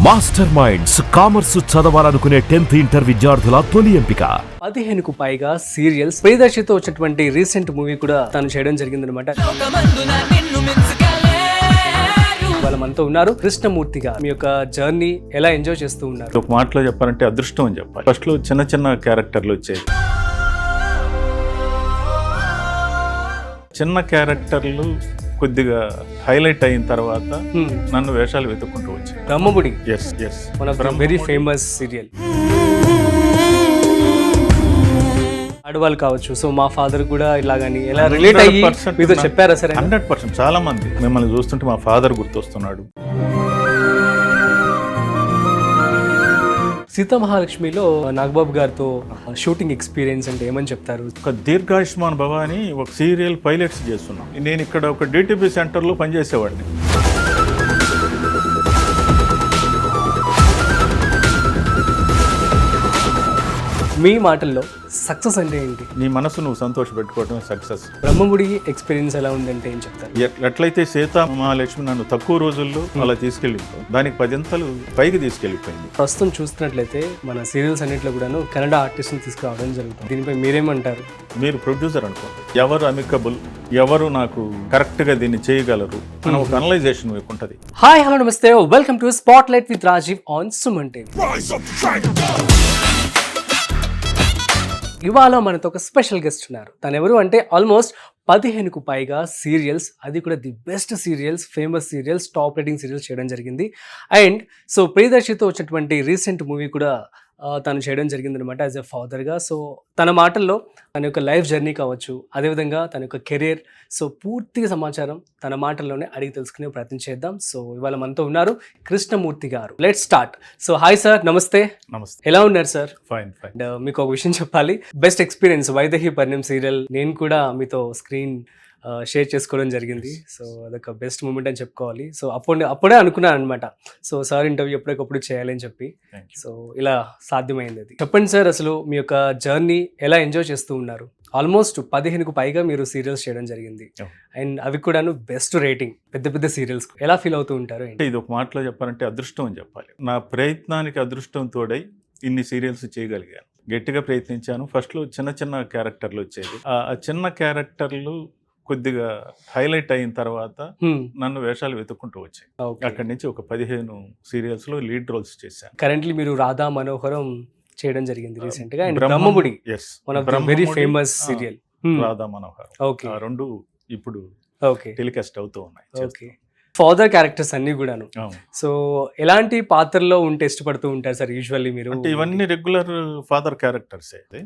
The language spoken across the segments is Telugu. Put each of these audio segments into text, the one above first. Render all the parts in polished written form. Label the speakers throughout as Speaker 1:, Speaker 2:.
Speaker 1: మాస్టర్ మైండ్స్ కామర్స్ చదవాలనుకునే 10th ఇంటర్ విద్యార్థుల తొలి ఎంపిక.
Speaker 2: 15కు పైగా సీరియల్స్ ప్రియదర్శితో వచ్చినటువంటి రీసెంట్ మూవీ కూడా తను చేయడం జరిగిందనమాట. వాళ్ళ మనతో ఉన్నారు కృష్ణమూర్తి గారు. మీ యొక్క జర్నీ ఎలా ఎంజాయ్ చేస్తూ ఉన్నారు?
Speaker 3: ఒక మాటలో చెప్పాలంటే అదృష్టం అని చెప్పాలి. ఫస్ట్ లో చిన్న చిన్న క్యారెక్టర్లు వచ్చేది. చిన్న క్యారెక్టర్లు కొద్దిగా హైలైట్ అయిన తర్వాత నన్ను వేషాలు వెతుక్కుంటూ వచ్చాయి.
Speaker 2: Brahmamudi
Speaker 3: is
Speaker 2: one of the very famous serial. ఆడవాళ్ళు కావచ్చు, సో మా ఫాదర్ కూడా ఇలాగని ఎలా రిలేట్ అయ్యి మీతో చెప్పారా సరే?
Speaker 3: 100% చాలా మంది మిమ్మల్ని చూస్తుంటే మా ఫాదర్ గుర్తొస్తున్నాడు.
Speaker 2: సీతా మహాలక్ష్మిలో నాగబాబు గారితో షూటింగ్ ఎక్స్పీరియన్స్ అంటే ఏమని చెప్తారు?
Speaker 3: ఒక దీర్ఘాయుష్మాన్ భవ అని ఒక సీరియల్ పైలట్స్ చేస్తున్నాం. నేను ఇక్కడ ఒక డిటిపి సెంటర్లో పనిచేసేవాడిని.
Speaker 2: మీ మాటల్లో సక్సెస్ అంటే ఏంటి?
Speaker 3: నీ మనసు నువ్వు సంతోష పెట్టుకోవడం సక్సెస్.
Speaker 2: బ్రహ్మముడి ఎక్స్పీరియన్స్ ఎలా ఉందంటే ఏం చెప్తారు?
Speaker 3: ఎట్లయితే సీతా మహాలక్ష్మి నన్ను తక్కువ రోజుల్లో అలా తీసుకెళ్ళిందో దానికి 10 అంతలు పైకి తీసుకెళ్ళిపోయింది.
Speaker 2: ప్రస్తుతం చూస్తున్నట్లయితే మన సీరియల్స్ అన్నింటిలో కూడాను కన్నడ ఆర్టిస్ట్ని తీసుకురావడం జరుగుతుంది. దీనిపై మీరేమంటారు?
Speaker 3: మీరు ప్రొడ్యూసర్ అనుకోండి, ఎవరు అమికబుల్, ఎవరు నాకు కరెక్ట్ గా దీన్ని చేయగలరు అని ఒక అనలైజేషన్ మీకు ఉంటుంది.
Speaker 2: హాయ్ హలో నమస్తే, welcome to spotlight with Rajiv on Suman TV. ఇవాళ మనతో ఒక స్పెషల్ గెస్ట్ ఉన్నారు. తను ఎవరు అంటే ఆల్మోస్ట్ 15కు పైగా సీరియల్స్, అది కూడా the best serials, famous serials, top rating serials చేయడం జరిగింది. అండ్ సో ప్రియదర్శితో వచ్చినటువంటి రీసెంట్ మూవీ కూడా తను చేయడం జరిగిందనమాట యాజ్ ఎ ఫాదర్గా. సో తన మాటల్లో తన యొక్క లైఫ్ జర్నీ కావచ్చు, అదేవిధంగా తన యొక్క కెరీర్, సో పూర్తిగా సమాచారం తన మాటల్లోనే అడిగి తెలుసుకునే ప్రయత్నం చేద్దాం. సో ఇవాళ మనతో ఉన్నారు కృష్ణమూర్తి గారు. Let's start. So hi sir, నమస్తే.
Speaker 3: నమస్తే.
Speaker 2: ఎలా ఉన్నారు సార్?
Speaker 3: ఫైన్.
Speaker 2: అండ్ మీకు ఒక విషయం చెప్పాలి, బెస్ట్ ఎక్స్పీరియన్స్ వైదేహి పరిణయం సీరియల్ నేను కూడా మీతో స్క్రీన్ షేర్ చేసుకోవడం జరిగింది. సో అదొక బెస్ట్ మూమెంట్ అని చెప్పుకోవాలి. సో అప్పుడే అనుకున్నాను అనమాట, సో సార్ ఇంటర్వ్యూ ఎప్పటికప్పుడు చేయాలని చెప్పి. సో ఇలా సాధ్యమైంది. అది చెప్పండి సార్, అసలు మీ యొక్క జర్నీ ఎలా ఎంజాయ్ చేస్తూ ఉన్నారు? ఆల్మోస్ట్ 15కు పైగా మీరు సీరియల్స్ చేయడం జరిగింది, అండ్ అవి కూడాను బెస్ట్ రేటింగ్, పెద్ద పెద్ద సీరియల్స్. ఎలా ఫీల్ అవుతూ ఉంటారు?
Speaker 3: ఇది ఒక మాటలో చెప్పాలంటే అదృష్టం అని చెప్పాలి. నా ప్రయత్నానికి అదృష్టం తోడై ఇన్ని సీరియల్స్ చేయగలిగాను. గట్టిగా ప్రయత్నించాను. ఫస్ట్ లో చిన్న చిన్న క్యారెక్టర్లు వచ్చేది. ఆ చిన్న క్యారెక్టర్లు కొద్దిగా హైలైట్ అయిన తర్వాత నన్ను వేషాలు వెతుక్కుంటూ వచ్చాయి. అక్కడి నుంచి ఒక 15 సీరియల్స్ లో లీడ్ రోల్స్ చేశాను.
Speaker 2: కరెంట్లీ మీరు రాధా మనోహరం చేయడం జరిగింది రీసెంట్ గా, and Brahmamudi one of the very famous serial
Speaker 3: Radha Manoharam. ఆ రెండు ఇప్పుడు టెలికాస్ట్ అవుతూ ఉన్నాయి.
Speaker 2: ఓకే. ఫాదర్ క్యారెక్టర్స్ అన్ని కూడాను. సో ఎలాంటి పాత్రలో ఉంటే ఇష్టపడుతూ ఉంటారు సార్ యూజువల్లీ మీరు?
Speaker 3: అంటే ఇవన్నీ రెగ్యులర్ ఫాదర్ క్యారెక్టర్స్ అయితే.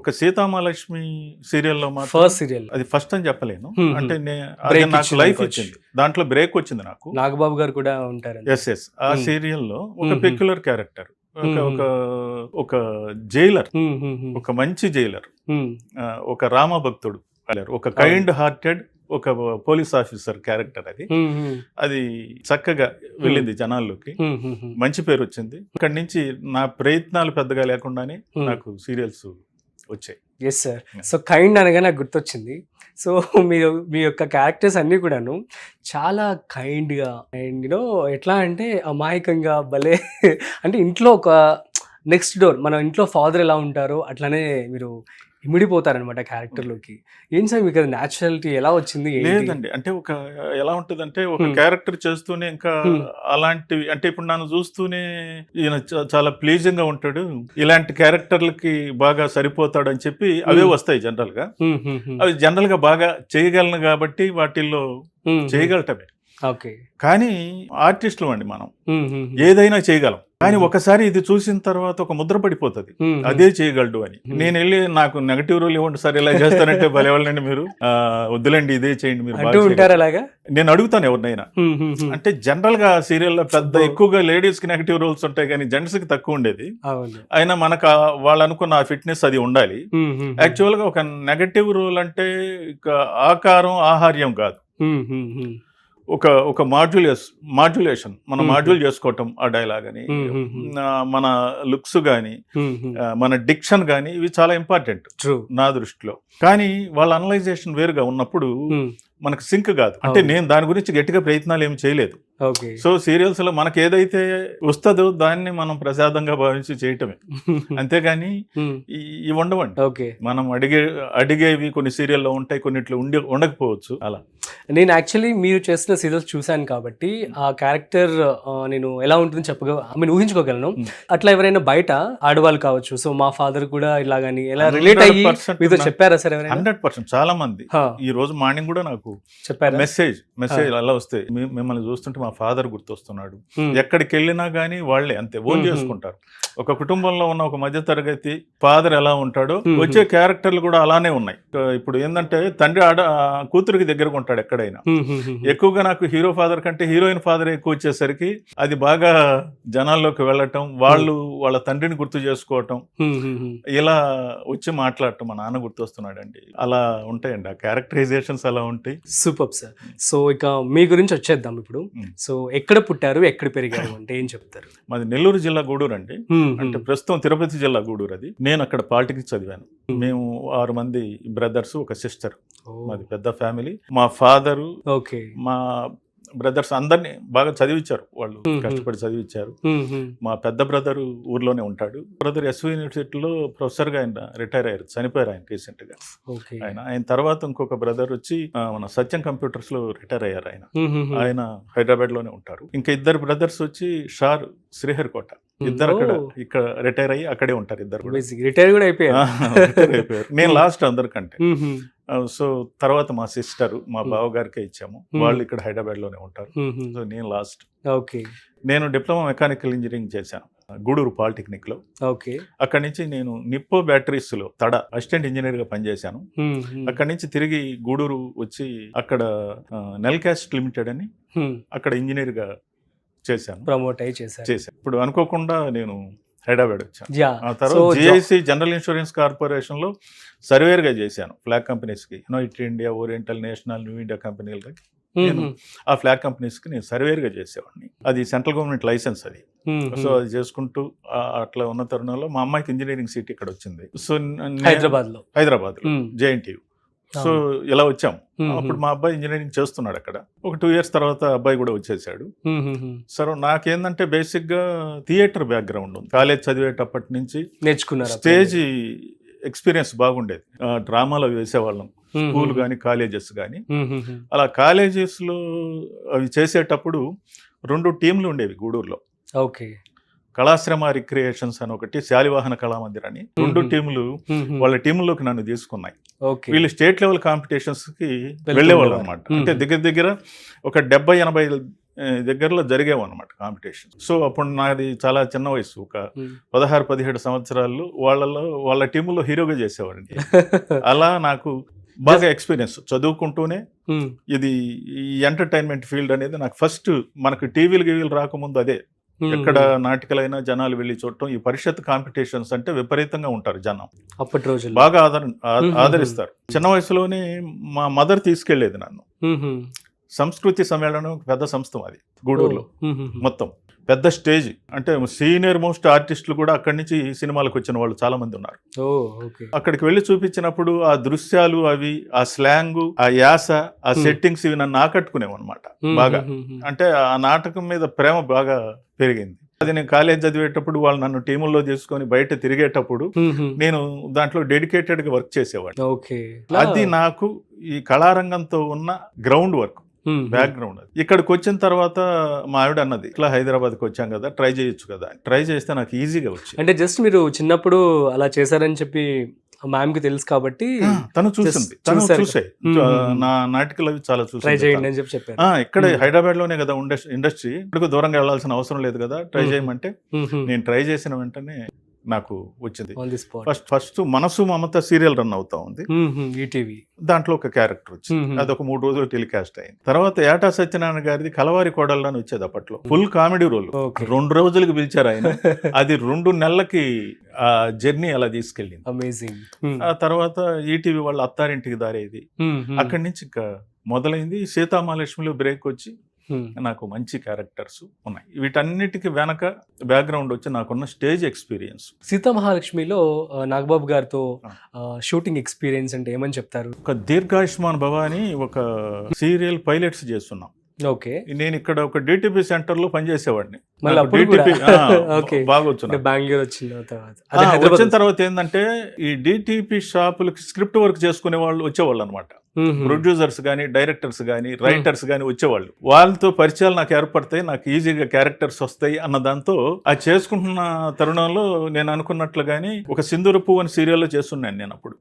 Speaker 3: ఒక సీతామహాలక్ష్మి సీరియల్లో మాత్రం
Speaker 2: ఫస్ట్ సీరియల్, అది
Speaker 3: ఫస్ట్ అని చెప్పలేను, అంటే నాకు లైఫ్ ఇచ్చింది, దాంట్లో బ్రేక్ వచ్చింది నాకు.
Speaker 2: నాగబాబు గారు కూడా ఉంటారు.
Speaker 3: ఎస్. ఆ సీరియల్లో ఒక పెక్యులర్ క్యారెక్టర్, ఒక జైలర్, ఒక మంచి జైలర్, ఒక రామభక్తుడు, ఒక కైండ్ హార్టెడ్ ఒక పోలీస్ ఆఫీసర్ క్యారెక్టర్. అది చక్కగా వెళ్ళింది జనాల్లోకి, మంచి పేరు వచ్చింది. అక్కడి నుంచి నా ప్రయత్నాలు పెద్దగా లేకుండానే నాకు సీరియల్స్ వచ్చాయి.
Speaker 2: Yes sir. సో కైండ్ అనగా నాకు గుర్తొచ్చింది. సో మీరు మీ యొక్క క్యారెక్టర్స్ అన్నీ కూడాను చాలా కైండ్గా అండ్ యూనో ఎట్లా అంటే అమాయకంగా భలే, అంటే ఇంట్లో ఒక నెక్స్ట్ డోర్, మన ఇంట్లో ఫాదర్ ఎలా ఉంటారో అట్లానే మీరు ఇమిడిపోతారనమాట క్యారెక్టర్లోకి. ఏం సార్ మీకు అది న్యాచురాలిటీ ఎలా వచ్చింది?
Speaker 3: లేదండి, అంటే ఒక ఎలా ఉంటుందంటే ఒక క్యారెక్టర్ చేస్తూనే ఇంకా అలాంటివి, అంటే ఇప్పుడు నన్ను చూస్తూనే ఈయన చాలా ప్లీజింగ్ గా ఉంటాడు, ఇలాంటి క్యారెక్టర్లకి బాగా సరిపోతాడు అని చెప్పి అవే వస్తాయి జనరల్ గా. అవి జనరల్ గా బాగా చేయగలను కాబట్టి వాటిల్లో చేయగలటమే. కానీ ఆర్టిస్టులు అండి మనం, ఏదైనా చేయగలం. కానీ ఒకసారి ఇది చూసిన తర్వాత ఒక ముద్ర పడిపోతుంది, అదే చేయగలడు అని. నేను వెళ్ళి నాకు నెగటివ్ రోల్ ఇవ్వండి సార్, ఇలా చేస్తానంటే భలేవాళ్ళండి మీరు, వద్దులండి ఇదే చేయండి మీరు. నేను అడుగుతాను ఎవరినైనా. అంటే జనరల్ గా సీరియల్లో పెద్ద ఎక్కువగా లేడీస్ కి నెగటివ్ రోల్స్ ఉంటాయి కానీ జెంట్స్ కి తక్కువ ఉండేది. అయినా మనకు వాళ్ళు అనుకున్న ఫిట్నెస్ అది ఉండాలి. యాక్చువల్ గా ఒక నెగటివ్ రోల్ అంటే ఆకారం ఆహార్యం కాదు, ఒక మాడ్యులేషన్, మనం మాడ్యుల్ చేసుకోవటం, ఆ డైలాగ్ అని, మన లుక్స్ గాని, మన డిక్షన్ గాని, ఇవి చాలా ఇంపార్టెంట్ నా దృష్టిలో. కానీ వాళ్ళ అనలైజేషన్ వేరుగా ఉన్నప్పుడు మనకు సింక్ కాదు. అంటే
Speaker 2: అవును.
Speaker 3: నేను దాని గురించి గట్టిగా ప్రయత్నాలు ఏమి చేయలేదు.
Speaker 2: ఓకే.
Speaker 3: సో సీరియల్స్ లో మనకి ఏదైతే వస్తుందో దాన్ని మనం ప్రసాదంగా భావించి చేయటమే, అంతేగాని ఇవి ఉండవండి.
Speaker 2: ఓకే.
Speaker 3: మనం అడిగేవి కొన్ని సీరియల్లో ఉంటాయి, కొన్నిట్లో ఉండకపోవచ్చు. అలా
Speaker 2: నేను యాక్చువల్లీ మీరు చేసిన సీరియల్స్ చూశాను కాబట్టి ఆ క్యారెక్టర్ నేను ఎలా ఉంటుందో ఊహించుకోగలను. అట్లా ఎవరైనా బయట ఆడవాళ్ళు కావచ్చు, సో మా ఫాదర్ కూడా ఇలాగని ఎలా రిలేట్ అయ్యి
Speaker 3: 100%
Speaker 2: మీతో చెప్పారా సార్ ఎవరైనా?
Speaker 3: 100% చాలా మంది ఈ రోజు మార్నింగ్ కూడా నాకు
Speaker 2: చెప్పారా?
Speaker 3: మెసేజ్ అలా వస్తాయి, మిమ్మల్ని చూస్తుంటే మా ఫాదర్ గుర్తొస్తున్నాడు. ఎక్కడికి వెళ్ళినా గానీ వాళ్ళే అంతే ఓన్ చేసుకుంటారు. ఒక కుటుంబంలో ఉన్న ఒక మధ్య తరగతి ఫాదర్ ఎలా ఉంటాడో వచ్చే క్యారెక్టర్లు కూడా అలానే ఉన్నాయి. ఇప్పుడు ఏంటంటే తండ్రి కూతురికి దగ్గరకు ఉంటాడు ఎక్కడైనా. ఎక్కువగా నాకు హీరో ఫాదర్ కంటే హీరోయిన్ ఫాదర్ ఎక్కువ వచ్చేసరికి అది బాగా జనాల్లోకి వెళ్ళటం, వాళ్ళ తండ్రిని గుర్తు చేసుకోవటం, ఇలా వచ్చి మాట్లాడటం, మా నాన్న గుర్తొస్తున్నాడండి, అలా ఉంటాయండి. ఆ క్యారెక్టరైజేషన్స్ అలా ఉంటాయి.
Speaker 2: Super sir. సో ఇక మీ గురించి వచ్చేద్దాం ఇప్పుడు. సో ఎక్కడ పుట్టారు, ఎక్కడ పెరిగారు అంటే ఏం చెప్తారు?
Speaker 3: మాది నెల్లూరు జిల్లా గూడూరు అండి. అంటే ప్రస్తుతం తిరుపతి జిల్లా గూడూరు అది. నేను అక్కడ పాలిటెక్నిక్ చదివాను. మేము 6 మంది బ్రదర్స్, ఒక సిస్టర్. మాది పెద్ద ఫ్యామిలీ. మా ఫాదరు, మా బ్రదర్స్ అందరినీ బాగా చదివించారు, వాళ్ళు కష్టపడి చదివించారు. మా పెద్ద బ్రదర్ ఊర్లోనే ఉంటాడు. బ్రదర్ ఎస్వి యూనివర్సిటీలో ప్రొఫెసర్ గా ఆయన రిటైర్ అయ్యారు, చనిపోయారు ఆయన రీసెంట్ గా. ఆయన తర్వాత ఇంకొక బ్రదర్ వచ్చి మన సత్యం కంప్యూటర్స్ లో రిటైర్ అయ్యారు. ఆయన హైదరాబాద్ లోనే ఉంటారు. ఇంకా 2 బ్రదర్స్ వచ్చి షార్, శ్రీహరికోట, ఇద్దరు ఇక్కడ రిటైర్ అయ్యి అక్కడే ఉంటారు. ఇద్దరు
Speaker 2: రిటైర్ కూడా అయిపోయారు.
Speaker 3: నేను లాస్ట్ అందరికంటే. సో తర్వాత మా సిస్టర్, మా బావ గారికే ఇచ్చాము, వాళ్ళు ఇక్కడ హైదరాబాద్ లోనే ఉంటారు. సో నేను లాస్ట్. నేను డిప్లొమా మెకానికల్ ఇంజనీరింగ్ చేశాను గూడూరు పాలిటెక్నిక్ లో. అక్కడి నుంచి నేను నిప్పో బ్యాటరీస్ లో అసిస్టెంట్ ఇంజనీర్ గా పనిచేశాను. అక్కడి నుంచి తిరిగి గూడూరు వచ్చి అక్కడ నెల్కాస్ట్ లిమిటెడ్ అని అక్కడ ఇంజనీర్ గా చేశాను, ప్రమోట్ అయ్యి చేశాను. ఇప్పుడు అనుకోకుండా నేను హైదరాబాద్ వచ్చాను. ఆ తర్వాత జిఐసి జనరల్ ఇన్సూరెన్స్ కార్పొరేషన్ లో సర్వేర్ గా చేశాను ఫ్లాగ్ కంపెనీస్ కి. United India, oriental, national, new India కంపెనీలకి నేను ఆ ఫ్లాగ్ కంపెనీస్ కి నేను సర్వేర్ గా చేసేవాడిని. అది సెంట్రల్ గవర్నమెంట్ లైసెన్స్ అది. సో అది చేసుకుంటూ అట్లా ఉన్న తరుణంలో మా అమ్మాయికి ఇంజనీరింగ్ సీట్ ఇక్కడ వచ్చింది. సో హైదరాబాద్ లో జేఎన్టీయూ. సో ఇలా వచ్చాము. అప్పుడు మా అబ్బాయి ఇంజనీరింగ్ చేస్తున్నాడు అక్కడ. ఒక 2 years తర్వాత అబ్బాయి కూడా వచ్చేసాడు. సరే నాకేందంటే బేసిక్ గా థియేటర్ బ్యాక్గ్రౌండ్ ఉంది. కాలేజ్ చదివేటప్పటి నుంచి నేర్చుకున్నారు. స్టేజ్ ఎక్స్పీరియన్స్ బాగుండేది. డ్రామాలు వేసేవాళ్ళం, స్కూల్ కానీ కాలేజెస్ కానీ. అలా కాలేజెస్ లో అవి చేసేటప్పుడు 2 టీంలు ఉండేవి గూడూరులో. కళాశ్రమ రిక్రియేషన్స్ అని ఒకటి, శాలివాహన కళామందిర్ అని 2 టీములు వాళ్ళ టీంలోకి నన్ను తీసుకున్నాయి. వీళ్ళు స్టేట్ లెవెల్ కాంపిటీషన్స్ కి వెళ్ళేవాళ్ళు అనమాట. అంటే దగ్గర ఒక 70-80 దగ్గరలో జరిగేవి అనమాట కాంపిటీషన్. సో అప్పుడు నాది చాలా చిన్న వయసు, ఒక 16-17 సంవత్సరాలు. వాళ్ళ టీములో హీరోగా చేసేవాడిని. అలా నాకు బాగా ఎక్స్పీరియన్స్. చదువుకుంటూనే ఇది ఈ ఎంటర్టైన్మెంట్ ఫీల్డ్ అనేది నాకు ఫస్ట్, మనకు టీవీలు రాకముందు అదే. ఎక్కడ నాటికలైనా జనాలు వెళ్ళి చూడటం. ఈ పరిషత్ కాంపిటీషన్స్ అంటే విపరీతంగా ఉంటారు జనం, అప్పటి రోజు బాగా ఆదరిస్తారు. చిన్న వయసులోనే మా మదర్ తీసుకెళ్లేది నన్ను. సంస్కృతి సమ్మేళనం పెద్ద సంస్థ అది గూడూరులో, మొత్తం పెద్ద స్టేజ్. అంటే సీనియర్ మోస్ట్ ఆర్టిస్టులు కూడా అక్కడి నుంచి సినిమాలకు వచ్చిన వాళ్ళు చాలా మంది ఉన్నారు. అక్కడికి వెళ్ళి చూపించినప్పుడు ఆ దృశ్యాలు, అవి, ఆ స్లాంగ్, ఆ యాస, ఆ సెట్టింగ్స్, ఇవి నన్ను ఆకట్టుకునేవి అనమాట బాగా. అంటే ఆ నాటకం మీద ప్రేమ బాగా పెరిగింది. అది నేను కాలేజ్ చదివేటప్పుడు వాళ్ళు నన్ను టీముల్లో తీసుకొని బయట తిరిగేటప్పుడు నేను దాంట్లో డెడికేటెడ్ గా వర్క్ చేసేవాడిని. అది నాకు ఈ కళారంగంతో ఉన్న గ్రౌండ్ వర్క్, బ్యాక్గ్రౌండ్. ఇక్కడికి వచ్చిన తర్వాత మా ఆవిడ అన్నది, ఇట్లా హైదరాబాద్కి వచ్చాం కదా, ట్రై చేయొచ్చు కదా. ట్రై చేస్తే నాకు ఈజీగా వచ్చింది.
Speaker 2: అంటే జస్ట్ మీరు చిన్నప్పుడు అలా చేశారని చెప్పి మ్యామ్ కి తెలుసు కాబట్టి
Speaker 3: తను చూసాయి నా నాటికలు అవి చాలా చూసి
Speaker 2: ట్రై చేయండి అని చెప్పారు.
Speaker 3: ఇక్కడ హైదరాబాద్ లోనే కదా ఇండస్ట్రీ, ఇక్కడికి దూరంగా వెళ్లాల్సిన అవసరం లేదు కదా, ట్రై చేయమంటే నేను ట్రై చేసిన వెంటనే నాకు వచ్చింది. ఫస్ట్ మనసు మమత సీరియల్ రన్ అవుతా ఉంది ఈటీవీ. దాంట్లో ఒక క్యారెక్టర్ వచ్చింది, అది ఒక 3 రోజులు టెలికాస్ట్ అయింది. తర్వాత ఏటా సత్యనారాయణ గారిది కలవారి కోడళ్ళు అని వచ్చేది అప్పట్లో, ఫుల్ కామెడీ రోల్. 2 రోజులకి పిలిచారు ఆయన. అది 2 నెలలకి ఆ జర్నీ అలా తీసుకెళ్ళింది. అమేజింగ్. ఆ తర్వాత ఈటీవీ వాళ్ళ అత్తారింటికి దారేది. అక్కడి నుంచి ఇంకా మొదలైంది. సీతామహాలక్ష్మిలో బ్రేక్ వచ్చి నాకు మంచి క్యారెక్టర్స్ ఉన్నాయి. వీటన్నిటికీ వెనక బ్యాక్గ్రౌండ్ వచ్చి నాకున్న స్టేజ్ ఎక్స్పీరియన్స్.
Speaker 2: సీతా మహాలక్ష్మిలో నాగబాబు గారితో షూటింగ్ ఎక్స్పీరియన్స్ అంటే ఏమని చెప్తారు?
Speaker 3: ఒక దీర్ఘాయుష్మాన్ భవ అని ఒక సీరియల్ పైలట్స్ చేస్తున్నాం.
Speaker 2: ఓకే,
Speaker 3: నేను ఇక్కడ ఒక డిటిపి సెంటర్ లో పనిచేసేవాడిని.
Speaker 2: మళ్ళీ అప్పుడు కూడా? ఓకే,
Speaker 3: బాగా వచ్చిన
Speaker 2: బెంగళూరు వచ్చిన
Speaker 3: తర్వాత ఏంటంటే ఈ డిటిపి షాపులకి స్క్రిప్ట్ వర్క్ చేసుకునే వాళ్ళు వచ్చేవాళ్ళు అనమాట. ప్రొడ్యూసర్స్ కానీ, డైరెక్టర్స్ కానీ, రైటర్స్ కానీ వచ్చేవాళ్ళు. వాళ్ళతో పరిచయాలు నాకు ఏర్పడతాయి, నాకు ఈజీగా క్యారెక్టర్స్ వస్తాయి అన్న దాంతో అది చేసుకుంటున్న తరుణంలో నేను అనుకున్నట్లుగాని ఒక సింధూర పువ్వు అని సీరియల్లో చేస్తున్నాను నేను అప్పుడు.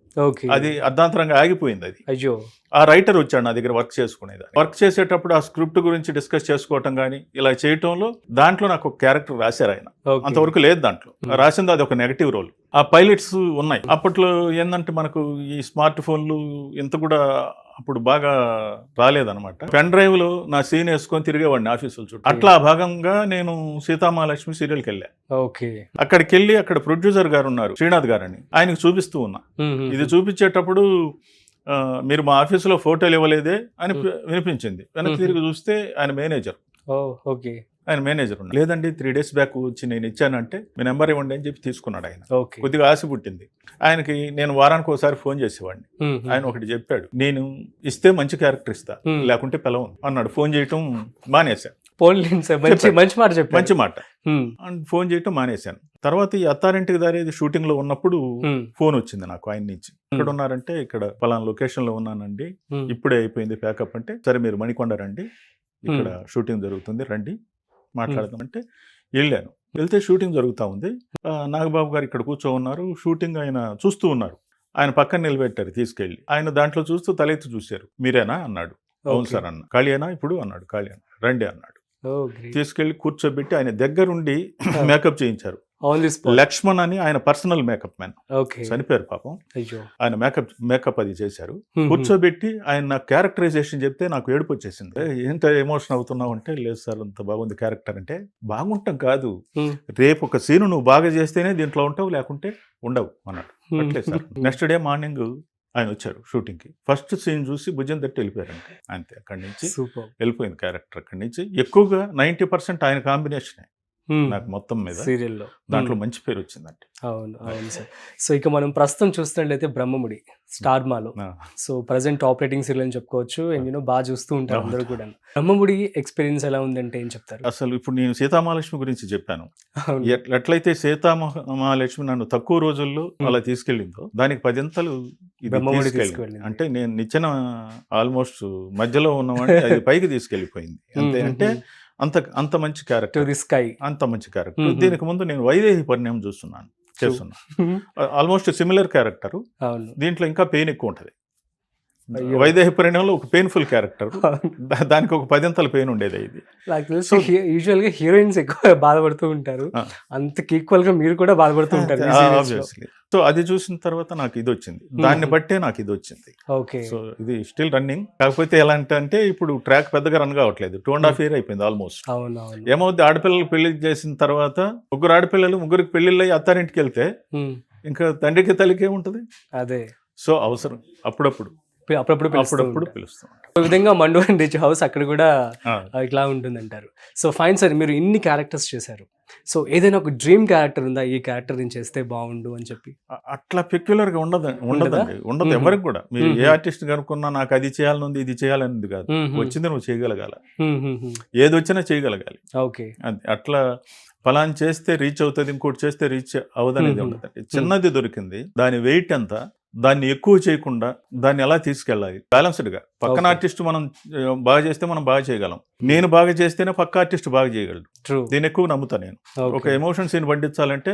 Speaker 3: అది అర్ధాంతరంగా ఆగిపోయింది. అది
Speaker 2: అయ్యో,
Speaker 3: ఆ రైటర్ వచ్చాడు నా దగ్గర వర్క్ చేసుకునేది. వర్క్ చేసేటప్పుడు ఆ స్క్రిప్ట్ గురించి డిస్కస్ చేసుకోవటం కానీ ఇలా చేయటంలో దాంట్లో నాకు ఒక క్యారెక్టర్ రాశారు ఆయన. అంతవరకు లేదు దాంట్లో. రాసింది అది ఒక నెగటివ్ రోల్. ఆ పైలట్స్ ఉన్నాయి. అప్పట్లో ఏంటంటే మనకు ఈ స్మార్ట్ ఫోన్లు ఇంత కూడా అప్పుడు బాగా రాలేదనమాట. పెన్ డ్రైవ్ లో నా సీన్ వేసుకొని తిరిగేవాడిని ఆఫీసుల చుట్టూ. అట్లా భాగంగా నేను సీతామహాలక్ష్మి సీరియల్కి వెళ్ళా. అక్కడికి వెళ్ళి అక్కడ ప్రొడ్యూసర్ గారు ఉన్నారు, శ్రీనాథ్ గారు అని, ఆయనకు చూపిస్తూ ఉన్నా. ఇది చూపించేటప్పుడు మీరు మా ఆఫీసులో ఫోటోలు ఇవ్వలేదే అని వినిపించింది. వెనక్కి తిరిగి చూస్తే ఆయన మేనేజర్. ఆయన మేనేజర్ ఉన్నాడు. లేదండి 3 days బ్యాక్ వచ్చి నేను ఇచ్చానంటే మీ నెంబర్ ఇవ్వండి అని చెప్పి తీసుకున్నాడు ఆయన. కొద్దిగా ఆశ పుట్టింది ఆయనకి. నేను వారానికి ఒకసారి ఫోన్ చేసేవాడిని. ఆయన ఒకటి చెప్పాడు, నేను ఇస్తే మంచి క్యారెక్టర్ ఇస్తా, లేకుంటే పిలవను అన్నాడు. ఫోన్ చేయటం మానేశాను. మంచి మాట. ఫోన్ చేయటం మానేశాను. తర్వాత ఈ అత్తారింటికి దారేది షూటింగ్ లో ఉన్నప్పుడు ఫోన్ వచ్చింది నాకు ఆయన నుంచి. ఇక్కడ ఉన్నారంటే ఇక్కడ పలానా లొకేషన్ లో ఉన్నానండి, ఇప్పుడే అయిపోయింది ప్యాకప్ అంటే. సరే మీరు మణికొండ రండి, ఇక్కడ షూటింగ్ జరుగుతుంది, రండి మాట్లాడదామంటే వెళ్ళాను. వెళ్తే షూటింగ్ జరుగుతూ ఉంది. నాగబాబు గారు ఇక్కడ కూర్చో ఉన్నారు, షూటింగ్ ఆయన చూస్తూ ఉన్నారు. ఆయన పక్కన నిలబెట్టారు తీసుకెళ్ళి. ఆయన దాంట్లో చూస్తూ తలెత్తి చూశారు. మీరేనా అన్నాడు. అవును సార్ అన్న. ఖాళీనా ఇప్పుడు అన్నాడు. ఖాళీ అన్న. రండి అన్నాడు. తీసుకెళ్లి కూర్చోబెట్టి ఆయన దగ్గరుండి మేకప్ చేయించారు. లక్ష్మణ్ అని ఆయన పర్సనల్ మేకప్ మ్యాన్, చనిపోయారు పాపం. ఆయన మేకప్ అది చేశారు. కూర్చోబెట్టి ఆయన నాకు క్యారెక్టరైజేషన్ చెప్తే నాకు ఏడుపు వచ్చేసింది. ఎంత ఎమోషన్ అవుతున్నావు అంటే, లేదు సార్ అంత బాగుంది క్యారెక్టర్ అంటే. బాగుంటాం కాదు, రేపు ఒక సీను నువ్వు బాగా చేస్తేనే దీంట్లో ఉంటావు, లేకుంటే ఉండవు అన్నాడు. అట్లే సార్. నెక్స్ట్ డే మార్నింగ్ ఆయన వచ్చారు షూటింగ్ కి. ఫస్ట్ సీన్ చూసి భుజం తట్టి వెళ్ళిపోయారంటే అంతే. అక్కడి నుంచి వెళ్ళిపోయింది క్యారెక్టర్. అక్కడి నుంచి ఎక్కువగా 90% ఆయన కాంబినేషన్ నాకు మొత్తం మీద సీరియల్లో. దాంట్లో మంచి పేరు వచ్చిందంటే.
Speaker 2: అవును సార్. సో ఇక మనం ప్రస్తుతం చూస్తున్నట్లయితే బ్రహ్మముడి స్టార్మాలో సో ప్రజెంట్ ఆపరేటింగ్ సీరియల్ అని చెప్పుకోవచ్చు. అండ్ బాగా చూస్తూ ఉంటారు అందరూ కూడా. బ్రహ్మముడి ఎక్స్పీరియన్స్ ఎలా ఉందంటే ఏం చెప్తారు?
Speaker 3: అసలు ఇప్పుడు నేను సీతామహాలక్ష్మి గురించి చెప్పాను. ఎట్లయితే సీతామహాలక్ష్మి నన్ను తక్కువ రోజుల్లో అలా తీసుకెళ్ళిందో దానికి 10 అంతలు తీసుకెళ్ళింది. అంటే నేను నిచ్చెన ఆల్మోస్ట్ మధ్యలో ఉన్నవాడిని అది పైకి తీసుకెళ్ళిపోయింది అంతే. అంటే అంత మంచి క్యారెక్టర్, అంత మంచి క్యారెక్టర్. దీనికి ముందు నేను వైదేహి పరిణయం చేస్తున్నా. Almost similar character. దీంట్లో ఇంకా పెయిన్ ఎక్కువ ఉంటుంది. వైదేహి పరిణయంలో ఒక పెయిన్ఫుల్ క్యారెక్టర్, దానికి ఒక 10 అంతల పెయిన్ ఉండేది. ఇది
Speaker 2: నాకు తెలుసు. యూజువల్ గా హీరోయిన్స్ ఎక్కువ బాధపడుతూ ఉంటారు, అంతకు ఈక్వల్ గా మీరు కూడా బాధపడుతూ ఉంటారు.
Speaker 3: సో అది చూసిన తర్వాత నాకు ఇది వచ్చింది, దాన్ని బట్టే నాకు ఇది వచ్చింది. సో ఇది స్టిల్ రన్నింగ్. కాకపోతే ఎలా అంటే ఇప్పుడు ట్రాక్ పెద్దగా రన్ కావట్లేదు. 2.5 years అయిపోయింది ఆల్మోస్ట్. ఏమవుద్ది, ఆడపిల్లలు పెళ్లి చేసిన తర్వాత 3 ఆడపిల్లలు 3కి పెళ్లిళ్ళు అయ్యి అత్తారింటికి వెళ్తే ఇంకా తండ్రికి తల్లికి ఏముంటది. అదే సో అవసరం అప్పుడప్పుడు పిలుస్తాం. ఒక విధంగా మండు అండ్ రిచ్ హౌస్ అక్కడ కూడా ఇట్లా ఉంటుంది అంటారు. సో ఫైన్ సార్, మీరు ఇన్ని క్యారెక్టర్స్ చేశారు. సో ఏదైనా ఒక డ్రీమ్ క్యారెక్టర్ ఉందా, ఈ క్యారెక్టర్ నేను చేస్తే బాగుండు అని చెప్పి? అట్లా పెక్యులర్ గా ఉండదు ఎవరికి కూడా. మీరు ఏ ఆర్టిస్ట్ కనుక్కున్నా నాకు అది చేయాలనుంది ఇది చేయాలనుంది కాదు. వచ్చింది నువ్వు చేయగలగాల, ఏది వచ్చినా చేయగలగాలి.
Speaker 2: ఓకే,
Speaker 3: అట్లా ఫలాన్ చేస్తే రీచ్ అవుతుంది, ఇంకోటి చేస్తే రీచ్ అవ్వదనేది ఉండదండి. చిన్నది దొరికింది, దాని వెయిట్ ఎంత, దాన్ని ఎక్కువ చేయకుండా దాన్ని ఎలా తీసుకెళ్ళాలి బ్యాలెన్స్డ్ గా. పక్కన ఆర్టిస్ట్ మనం బాగా చేస్తే మనం బాగా చేయగలం, నేను బాగా చేస్తేనే పక్క ఆర్టిస్ట్ బాగా చేయగలడు. దీన్ని ఎక్కువ నమ్ముతా నేను. ఒక ఎమోషన్ సీన్ పండించాలంటే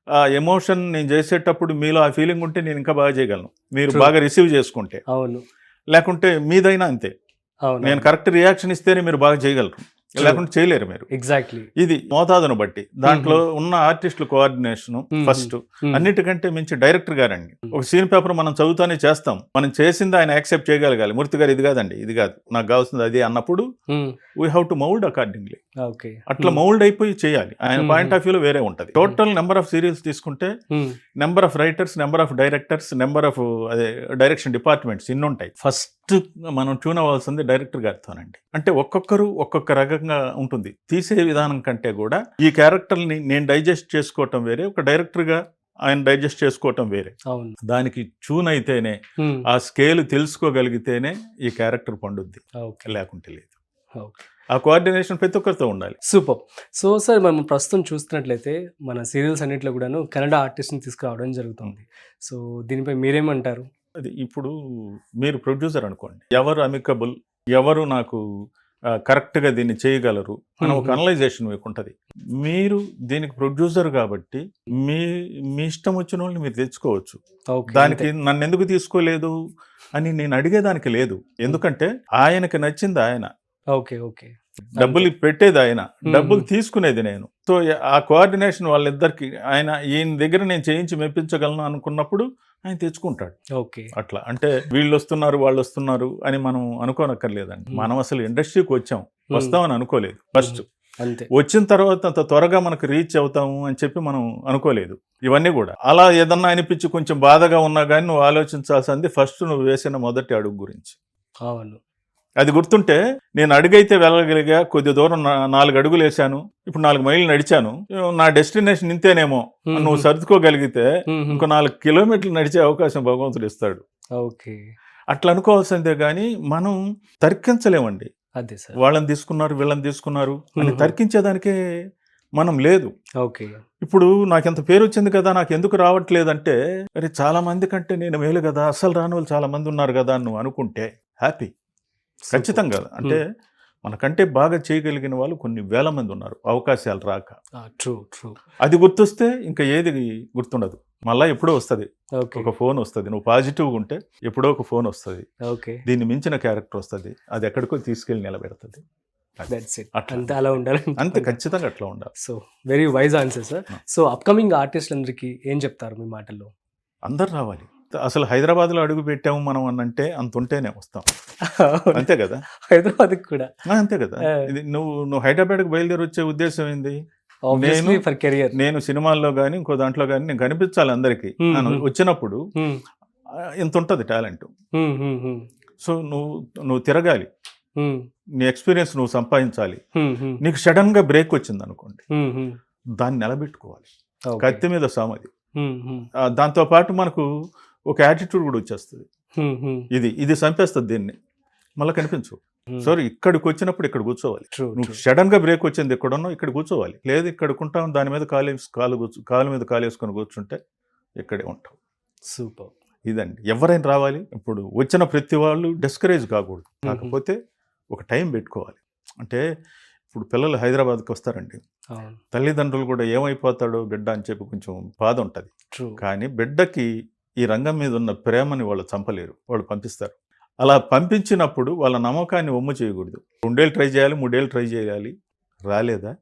Speaker 3: ఆ ఎమోషన్ నేను చేసేటప్పుడు మీలో ఆ ఫీలింగ్ ఉంటే నేను ఇంకా బాగా చేయగలను, మీరు బాగా రిసీవ్ చేసుకుంటే. లేకుంటే మీదైనా అంతే, నేను కరెక్ట్ రియాక్షన్ ఇస్తేనే మీరు బాగా చేయగలరు, లేకుంటే చేయలేరు మీరు.
Speaker 2: ఎగ్జాక్ట్లీ.
Speaker 3: ఇది మోతాదును బట్టి దాంట్లో ఉన్న ఆర్టిస్టుల కోఆర్డినేషన్ ఫస్ట్. అన్నిటికంటే మించి డైరెక్టర్ గారండి. ఒక సీన్ పేపర్ మనం చదువుతానే చేస్తాం, మనం చేసింది ఆయన యాక్సెప్ట్ చేయగలగాలి. మూర్తి గారు ఇది కాదండి, ఇది కాదు, నాకు కావాల్సింది అది అన్నప్పుడు we have to mould accordingly. అట్లా మౌల్డ్ అయిపోయి చేయాలి. ఆయన పాయింట్ ఆఫ్ వ్యూలో వేరే ఉంటది. టోటల్ నెంబర్ ఆఫ్ సీరియల్స్ తీసుకుంటే number of writers, number of directors, number of అదే డైరెక్షన్ డిపార్ట్మెంట్స్ ఇన్ని ఉంటాయి. ఫస్ట్ ఫస్ట్ మనం ట్యూన్ అవ్వాల్సింది డైరెక్టర్ గారితోనండి. అంటే ఒక్కొక్కరు ఒక్కొక్క రకంగా ఉంటుంది. తీసే విధానం కంటే కూడా ఈ క్యారెక్టర్ని నేను డైజెస్ట్ చేసుకోవటం వేరే, ఒక డైరెక్టర్గా ఆయన డైజెస్ట్ చేసుకోవటం వేరే.
Speaker 2: అవును.
Speaker 3: దానికి ట్యూన్ అయితేనే, ఆ స్కేల్ తెలుసుకోగలిగితేనే ఈ క్యారెక్టర్ పండుద్ది, లేకుంటే లేదు. ఆ కోఆర్డినేషన్ ప్రతి ఒక్కరితో ఉండాలి.
Speaker 2: సూపర్. సో సార్, మనం ప్రస్తుతం చూస్తున్నట్లయితే మన సీరియల్స్ అన్నింటిలో కూడాను కన్నడ ఆర్టిస్ట్ని తీసుకురావడం జరుగుతుంది. సో దీనిపై మీరేమంటారు?
Speaker 3: అది ఇప్పుడు మీరు ప్రొడ్యూసర్ అనుకోండి, ఎవరు అమికబుల్, ఎవరు నాకు కరెక్ట్గా దీన్ని చేయగలరు అని ఒక అనలైజేషన్ మీకు ఉంటుంది. మీరు దీనికి ప్రొడ్యూసర్ కాబట్టి మీ ఇష్టం వచ్చిన వాళ్ళని మీరు తెచ్చుకోవచ్చు. దానికి నన్ను ఎందుకు తీసుకోలేదు అని నేను అడిగేదానికి లేదు. ఎందుకంటే ఆయనకి నచ్చింది ఆయన, డబ్బులు పెట్టేది ఆయన, డబ్బులు తీసుకునేది నేను. సో ఆ కోఆర్డినేషన్ వాళ్ళిద్దరికి, ఈయన దగ్గర నేను చేయించి మెప్పించగలను అనుకున్నప్పుడు ఆయన తెచ్చుకుంటాడు. అట్లా అంటే వీళ్ళు వస్తున్నారు వాళ్ళు వస్తున్నారు అని మనం అనుకోనక్కర్లేదండి. మనం అసలు ఇండస్ట్రీకి వస్తామని అనుకోలేదు. ఫస్ట్ వచ్చిన తర్వాత అంత త్వరగా మనకు రీచ్ అవుతాము అని చెప్పి మనం అనుకోలేదు. ఇవన్నీ కూడా అలా ఏదన్నా అనిపించి కొంచెం బాధగా ఉన్నా కానీ నువ్వు ఆలోచించాల్సింది ఫస్ట్ నువ్వు వేసిన మొదటి అడుగు గురించి.
Speaker 2: అవును,
Speaker 3: అది గుర్తుంటే, నేను అడుగైతే వెళ్ళగలిగా, కొద్ది దూరం 4 అడుగులు వేసాను, ఇప్పుడు 4 మైళ్ళు నడిచాను, నా డెస్టినేషన్ ఇంతేనేమో నువ్వు సర్దుకోగలిగితే ఇంకో 4 కిలోమీటర్లు నడిచే అవకాశం భగవంతుడు ఇస్తాడు. అట్లా అనుకోవాల్సిందే కానీ మనం తర్కించలేమండి. వాళ్ళని తీసుకున్నారు వీళ్ళని తీసుకున్నారు అని తర్కించేదానికే మనం లేదు. ఇప్పుడు నాకెంత పేరు వచ్చింది కదా, నాకు ఎందుకు రావట్లేదంటే, అరే చాలా మంది కంటే నేను మేలు కదా, అసలు రాని వాళ్ళు చాలా మంది ఉన్నారు కదా అని నువ్వు అనుకుంటే హ్యాపీ. ఖచ్చితంగా. అంటే మనకంటే బాగా చేయగలిగిన వాళ్ళు కొన్ని వేల మంది ఉన్నారు, అవకాశాలు రాక. అది గుర్తొస్తే ఇంకా ఏది గుర్తుండదు. మళ్ళీ ఎప్పుడో వస్తుంది ఒక ఫోన్ వస్తుంది, నువ్వు పాజిటివ్గా ఉంటే ఎప్పుడో ఒక ఫోన్ వస్తుంది, దీన్ని మించిన క్యారెక్టర్ వస్తుంది, అది ఎక్కడికో తీసుకెళ్ళి నిలబెడుతుంది.
Speaker 2: అలా ఉండాలి,
Speaker 3: అంతే, ఖచ్చితంగా అట్లా ఉండాలి.
Speaker 2: So very wise answer sir. So upcoming ఆర్టిస్టులందరికీ ఏం చెప్తారు మీ మాటల్లో?
Speaker 3: అందరు రావాలి. అసలు హైదరాబాద్లో అడుగు పెట్టాము మనం అనంటే అంత ఉంటేనే వస్తాం, అంతే కదా.
Speaker 2: హైదరాబాద్ కూడా
Speaker 3: అంతే కదా. ఇది నువ్వు హైదరాబాద్కి బయలుదేరి వచ్చే ఉద్దేశం ఏంది? నేను సినిమాల్లో కానీ ఇంకో దాంట్లో కానీ నేను కనిపించాలి అందరికి. వచ్చినప్పుడు ఇంత ఉంటుంది టాలెంట్. సో నువ్వు తిరగాలి, నీ ఎక్స్పీరియన్స్ నువ్వు సంపాదించాలి. నీకు సడన్ గా బ్రేక్ వచ్చింది అనుకోండి, దాన్ని నిలబెట్టుకోవాలి. కత్తి మీద సామది. దాంతో పాటు మనకు ఒక యాటిట్యూడ్ కూడా వచ్చేస్తుంది. ఇది చంపేస్తుంది దీన్ని, మళ్ళీ కనిపించు. సారీ, ఇక్కడికి వచ్చినప్పుడు ఇక్కడ కూర్చోవాలి. నువ్వు సడన్ గా బ్రేక్ వచ్చింది ఎక్కడున్నావు, ఇక్కడ కూర్చోవాలి. లేదు ఇక్కడికుంటావు, దాని మీద కాలు మీద కాలు వేసుకొని కూర్చుంటే ఇక్కడే ఉంటావు.
Speaker 2: సూపర్.
Speaker 3: ఇదండి, ఎవరైనా రావాలి. ఇప్పుడు వచ్చిన ప్రతి వాళ్ళు డిస్కరేజ్ కాకూడదు, కాకపోతే ఒక టైం పెట్టుకోవాలి. అంటే ఇప్పుడు పిల్లలు హైదరాబాద్కి వస్తారండి, తల్లిదండ్రులు కూడా ఏమైపోతాడో బిడ్డ అని చెప్పి కొంచెం బాధ ఉంటుంది. కానీ బిడ్డకి ఈ రంగం మీద ఉన్న ప్రేమని వాళ్ళు చంపలేరు, వాళ్ళు పంపిస్తారు. అలా పంపించినప్పుడు వాళ్ళ నమ్మకాన్ని ఒమ్ము చేయకూడదు. 2 ఏళ్ళు ట్రై చేయాలి, 3 ఏళ్ళు ట్రై చేయాలి, రాలేదా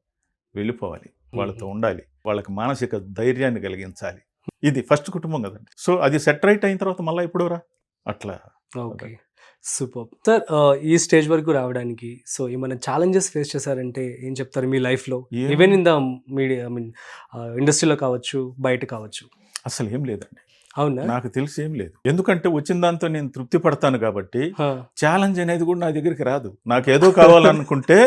Speaker 3: వెళ్ళిపోవాలి, వాళ్ళతో ఉండాలి, వాళ్ళకి మానసిక ధైర్యాన్ని కలిగించాలి. ఇది ఫస్ట్ కుటుంబం కదండి. సో అది సెట్ రైట్ అయిన తర్వాత మళ్ళీ ఇప్పుడు రా అట్లా.
Speaker 2: Okay, super sir. ఈ స్టేజ్ వరకు రావడానికి సో ఏమైనా ఛాలెంజెస్ ఫేస్ చేశారంటే ఏం చెప్తారు మీ లైఫ్లో? ఈవెన్ ఇన్ ద మీడియా, ఇండస్ట్రీలో కావచ్చు, బయట కావచ్చు.
Speaker 3: అసలు ఏం లేదండి.
Speaker 2: అవునా?
Speaker 3: నాకు తెలిసి ఏం లేదు. ఎందుకంటే వచ్చిన దాంతో నేను తృప్తి పడతాను కాబట్టి ఛాలెంజ్ అనేది కూడా నా దగ్గరికి రాదు. నాకు ఏదో కావాలనుకుంటే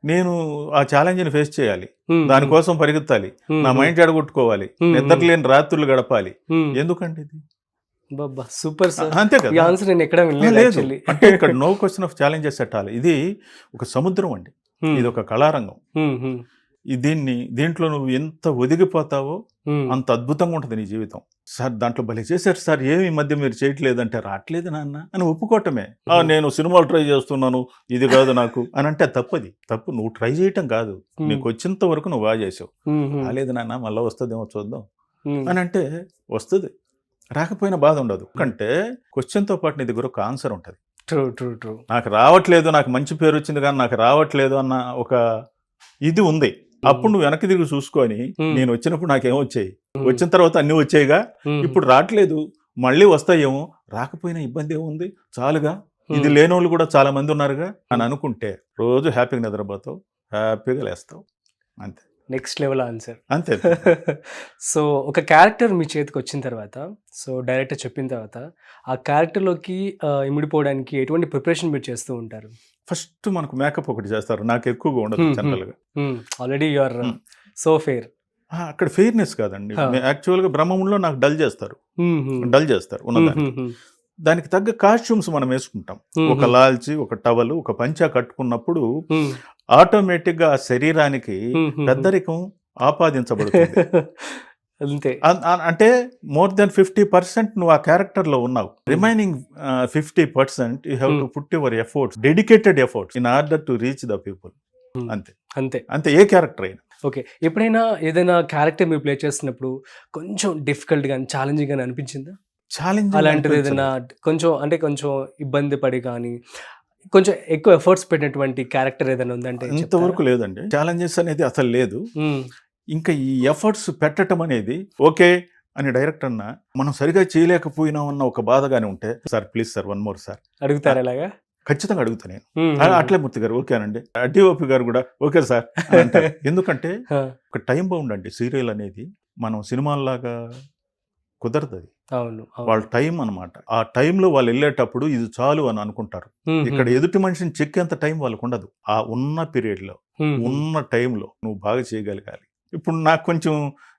Speaker 3: నేను ఆ ఛాలెంజ్ని ఫేస్ చేయాలి, దానికోసం పరిగెత్తాలి, నా మైండ్ చెడగొట్టుకోవాలి, నిద్రలేని రాత్రులు గడపాలి. ఎందుకండి ఇది?
Speaker 2: Super sir.
Speaker 3: అంతే కదా.
Speaker 2: నేను ఎక్కడ
Speaker 3: లేదు అంటే ఇక్కడ నో క్వశ్చన్ ఆఫ్ ఛాలెంజెస్ పెట్టాలి. ఇది ఒక సముద్రం అండి, ఇది ఒక కళారంగం. దీంట్లో నువ్వు ఎంత ఒదిగిపోతావో అంత అద్భుతంగా ఉంటుంది నీ జీవితం. సార్ దాంట్లో భలే చేశారు సార్, ఏమి ఈ మధ్య మీరు చేయట్లేదంటే, రావట్లేదు నాన్న అని ఒప్పుకోవటమే. నేను సినిమాలు ట్రై చేస్తున్నాను, ఇది కాదు నాకు అని అంటే తప్పది. తప్పు నువ్వు ట్రై చేయటం కాదు, నీకు వచ్చినంత వరకు నువ్వు బాగా చేసావు. రాలేదు నాన్న, మళ్ళీ వస్తుందేమో చూద్దాం అని అంటే వస్తుంది, రాకపోయినా బాధ ఉండదు. ఎందుకంటే క్వశ్చన్తో పాటు నీ దగ్గర ఒక ఆన్సర్ ఉంటుంది. నాకు రావట్లేదు, నాకు మంచి పేరు వచ్చింది కానీ నాకు రావట్లేదు అన్న ఒక ఇది ఉంది. అప్పుడు నువ్వు వెనక్కి తిరిగి చూసుకొని, నేను వచ్చినప్పుడు నాకేమొచ్చాయి, వచ్చిన తర్వాత అన్నీ వచ్చాయిగా, ఇప్పుడు రావట్లేదు మళ్ళీ వస్తాయేమో, రాకపోయినా ఇబ్బంది ఏముంది, చాలుగా, ఇది లేనోళ్ళు కూడా చాలా మంది ఉన్నారుగా అని అనుకుంటే రోజు హ్యాపీగా నిద్రపోతావు, హ్యాపీగా లేస్తావు, అంతే.
Speaker 2: Next level answer.
Speaker 3: అంతే.
Speaker 2: సో ఒక క్యారెక్టర్ మీ చేతికి వచ్చిన తర్వాత, సో డైరెక్టర్ చెప్పిన తర్వాత ఆ క్యారెక్టర్లోకి ఇమిడిపోవడానికి ఎటువంటి ప్రిపరేషన్ మీరు చేస్తూ ఉంటారు?
Speaker 3: ఫస్ట్ మనకు మేకప్ ఒకటి చేస్తారు, నాకు ఎక్కువగా ఉండదు జనరల్గా.
Speaker 2: Already you are so fair.
Speaker 3: అక్కడ ఫెయిర్నెస్ కాదండి, యాక్చువల్గా బ్రహ్మములో నాకు డల్ చేస్తారు ఉన్నదానికి. దానికి తగ్గ కాస్ట్యూమ్స్ మనం వేసుకుంటాం. ఒక లాల్చి, ఒక టవల్, ఒక పంచా కట్టుకున్నప్పుడు ఆటోమేటిక్ గా ఆ శరీరానికి పెద్దరికం ఆపాదించబడుతుంది.
Speaker 2: అంతే.
Speaker 3: అంటే మోర్ దెన్ 50% నువ్వు ఆ క్యారెక్టర్ లో ఉన్నావు. Remaining 50% you have to put your efforts, dedicated efforts in order to reach the people. అంతే
Speaker 2: అంతే
Speaker 3: అంతే, ఏ క్యారెక్టర్ అయినా.
Speaker 2: ఓకే, ఎప్పుడైనా ఏదైనా క్యారెక్టర్ మీరు ప్లే చేస్తున్నప్పుడు కొంచెం డిఫికల్ట్ గానీ ఛాలెంజింగ్ గానీ అనిపించిందా? అలాంటిది ఏదైనా కొంచెం ఇబ్బంది పడి కానీ కొంచెం ఎక్కువ ఎఫర్ట్స్ పెట్టినటువంటి క్యారెక్టర్ ఏదైనా ఉందంటే?
Speaker 3: ఇంతవరకు లేదండి, ఛాలెంజెస్ అనేది అసలు లేదు. ఇంకా ఈ ఎఫర్ట్స్ పెట్టడం అనేది ఓకే అని డైరెక్టర్ అన్న మనం సరిగా చేయలేకపోయినామన్న ఒక బాధగానే ఉంటే, sir please sir one more sir
Speaker 2: అడుగుతారు. అలాగా
Speaker 3: ఖచ్చితంగా అడుగుతా నేను. అట్లే మూర్తి గారు ఓకేనండి, డిఓపి గారు కూడా ఓకే సార్ అంటారు. ఎందుకంటే ఒక టైం బౌండ్ అండి సీరియల్ అనేది, మనం సినిమాల్లాగా కుదరదు. అది వాళ్ళ టైం అన్నమాట. ఆ టైంలో వాళ్ళు వెళ్ళేటప్పుడు ఇది చాలు అని అనుకుంటారు. ఇక్కడ ఎదుటి మనిషిని చెక్కేంత టైం వాళ్ళకు ఉండదు. ఆ ఉన్న పీరియడ్ లో, ఉన్న టైంలో నువ్వు బాగా చేయగలగాలి. ఇప్పుడు నాకు కొంచెం,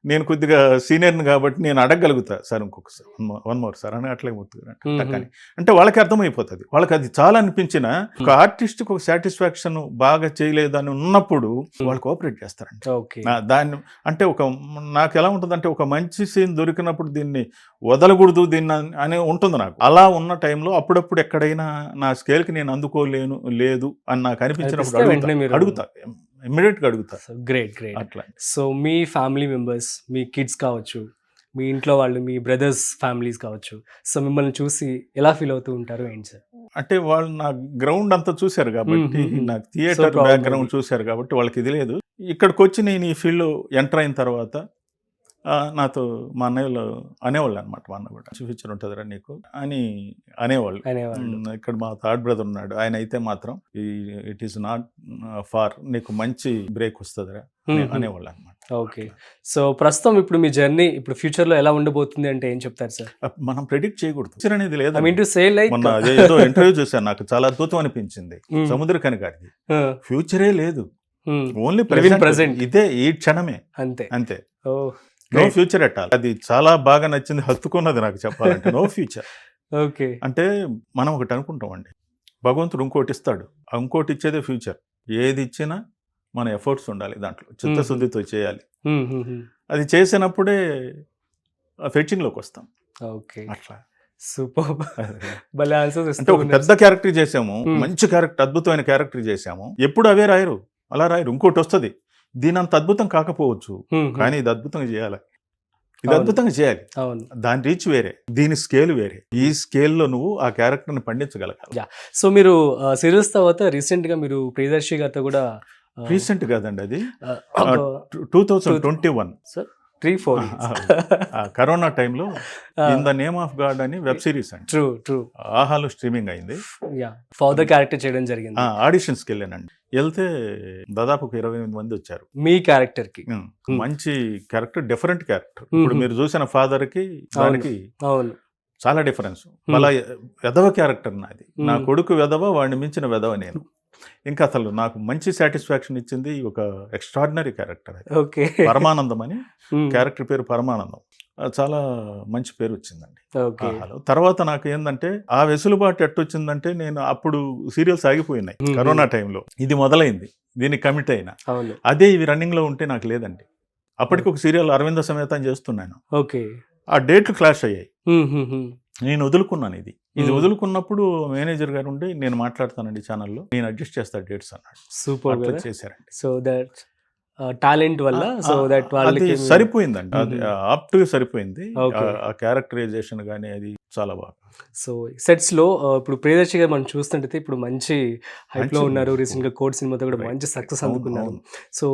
Speaker 3: నేను కొద్దిగా సీనియర్ని కాబట్టి నేను అడగగలుగుతా, సార్ ఇంకొకసారి వన్ మోర్ సార్ అని అట్లే మొత్తుగా అంటే వాళ్ళకి అర్థమైపోతుంది. వాళ్ళకి అది చాలా అనిపించిన ఒక ఆర్టిస్ట్కి ఒక సాటిస్ఫాక్షన్ బాగా చేయలేదు అని ఉన్నప్పుడు వాళ్ళు కోఆపరేట్ చేస్తారండి. దాన్ని అంటే నాకు ఎలా ఉంటుంది అంటే, ఒక మంచి సీన్ దొరికినప్పుడు దీన్ని వదలకూడదు దీన్ని అని ఉంటుంది నాకు. అలా ఉన్న టైంలో అప్పుడప్పుడు ఎక్కడైనా నా స్కేల్కి నేను అందుకోలేను లేదు అని నాకు అనిపించినప్పుడు అడుగుతా, ఇమ్మీడియట్ గా అడుగుతా.
Speaker 2: గ్రేట్. అట్లా. సో మీ ఫ్యామిలీ మెంబర్స్, మీ కిడ్స్ కావచ్చు, మీ ఇంట్లో వాళ్ళు, మీ బ్రదర్స్ ఫ్యామిలీస్ కావచ్చు, సో మిమ్మల్ని చూసి ఎలా ఫీల్ అవుతూ ఉంటారు ఏంటి సార్?
Speaker 3: అంటే వాళ్ళు నా గ్రౌండ్ అంతా చూశారు కాబట్టి, నాకు థియేటర్ బ్యాక్గ్రౌండ్ చూశారు కాబట్టి వాళ్ళకి ఇది లేదు. ఇక్కడికి వచ్చి నేను ఈ ఫీల్డ్ ఎంటర్ అయిన తర్వాత నాతో మా అన్నయ్యలు అనేవాళ్ళు అనమాట. మా అన్న కూడా ఫ్యూచర్ ఉంటుందిరా నీకు అని అనేవాళ్ళు. ఇక్కడ మా థర్డ్ బ్రదర్ ఉన్నాడు, ఆయన అయితే మాత్రం ఇట్ ఈస్ నాట్ ఫార్, నీకు మంచి బ్రేక్ వస్తుందిరా అనేవాళ్ళు అనమాట.
Speaker 2: ఓకే, సో ప్రస్తుతం ఇప్పుడు మీ జర్నీ ఇప్పుడు ఫ్యూచర్ లో ఎలా ఉండబోతుంది అంటే ఏం చెప్తారు సార్?
Speaker 3: మనం ప్రెడిక్ట్ చేయకూడదు, ఫ్యూచర్ అనేది లేదు.
Speaker 2: మొన్న
Speaker 3: ఏదో ఇంటర్వ్యూ చూసాను, నాకు చాలా అద్భుతం అనిపించింది. సముద్రకని గారికి ఫ్యూచరే లేదు, ఓన్లీ ప్రెసెంట్, ఇదే ఈ క్షణమే, అంతే అంతే. No future at all. అది చాలా బాగా నచ్చింది, హత్తుకున్నది నాకు చెప్పాలంటే. No future.
Speaker 2: ఓకే,
Speaker 3: అంటే మనం ఒకటి అనుకుంటామండి, భగవంతుడు ఇంకోటి ఇస్తాడు, ఇంకోటి ఇచ్చేదే ఫ్యూచర్. ఏది ఇచ్చినా మన ఎఫర్ట్స్ ఉండాలి, దాంట్లో చిత్తశుద్ధితో చేయాలి. అది చేసినప్పుడే ఫెచ్చింగ్ లోకి వస్తాం.
Speaker 2: ఓకే,
Speaker 3: అట్లా.
Speaker 2: సూపర్.
Speaker 3: అంటే ఒక పెద్ద క్యారెక్టర్ చేసాము, మంచి క్యారెక్టర్, అద్భుతమైన క్యారెక్టర్ చేసాము, ఎప్పుడు అవే రాయరు, అలా రాయరు, ఇంకోటి వస్తుంది. దీని అంత అద్భుతం కాకపోవచ్చు, కానీ ఇది అద్భుతంగా చేయాలి, ఇది అద్భుతంగా చేయాలి. దాని రీచ్ వేరే, దీని స్కేల్ వేరే. ఈ స్కేల్లో నువ్వు ఆ క్యారెక్టర్ ని పండించగలగాలి.
Speaker 2: సో మీరు సీరియల్స్ తర్వాత రీసెంట్ గా మీరు ప్రియదర్శి గారితో కూడా,
Speaker 3: రీసెంట్ కాదండి, అది 2021 కరోనా టైంలో in the name of God అని వెబ్ సిరీస్ అండి.
Speaker 2: ట్రూ
Speaker 3: ఆహాలో స్ట్రీమింగ్ అయింది.
Speaker 2: ఫాదర్ క్యారెక్టర్ చేయడం జరిగింది.
Speaker 3: ఆడిషన్స్ కి వెళ్ళానండి. వెళ్తే దాదాపు 28 మంది వచ్చారు.
Speaker 2: మీ క్యారెక్టర్ కి
Speaker 3: మంచి క్యారెక్టర్, డిఫరెంట్ క్యారెక్టర్. ఇప్పుడు మీరు చూసిన ఫాదర్ కి దానికి చాలా డిఫరెన్స్. అలా వెధవ క్యారెక్టర్ నాది, నా కొడుకు వెధవ, వాడిని మించిన వెధవ నేను. ఇంకా అసలు నాకు మంచి సాటిస్ఫాక్షన్ ఇచ్చింది ఒక ఎక్స్ట్రాడినరీ క్యారెక్టర్. పరమానందం అని క్యారెక్టర్ పేరు, పరమానందం. చాలా మంచి పేరు వచ్చిందండి. తర్వాత నాకు ఏంటంటే ఆ వెసులుబాటు ఎట్టొచ్చిందంటే, నేను అప్పుడు సీరియల్స్ ఆగిపోయినాయి కరోనా టైంలో, ఇది మొదలైంది, దీనికి కమిట్ అయినా. అదే ఇవి రన్నింగ్ లో ఉంటే నాకు లేదండి. అప్పటికి ఒక సీరియల్ అరవింద సమేత అని చేస్తున్నాను. ఆ డేట్లు క్లాష్ అయ్యాయి, నేను వదులుకున్నాను. ఇది వదులుకున్నప్పుడు మేనేజర్ గారు ఉండి, నేను మాట్లాడతానండి ఛానల్లో, నేను అడ్జస్ట్ చేస్తాను డేట్స్ అన్నాడు.
Speaker 2: సూపర్
Speaker 3: చేశారండి.
Speaker 2: సో దట్ టాలెంట్ వల్ల సో దట్ వాళ్ళకి
Speaker 3: సరిపోయిందండి, అది ఆప్ట్గా సరిపోయింది. ఆ క్యారెక్టరైజేషన్ కానీ అది చాలా బాగా.
Speaker 2: సో సెట్స్ లో ఇప్పుడు ప్రియదర్శి గారు మనం చూస్తుంటే ఇప్పుడు మంచి హైప్ లో ఉన్నారు. రీసెంట్ గా కోడ్ సినిమాతో కూడా మంచి సక్సెస్ అందుకున్నారు. సో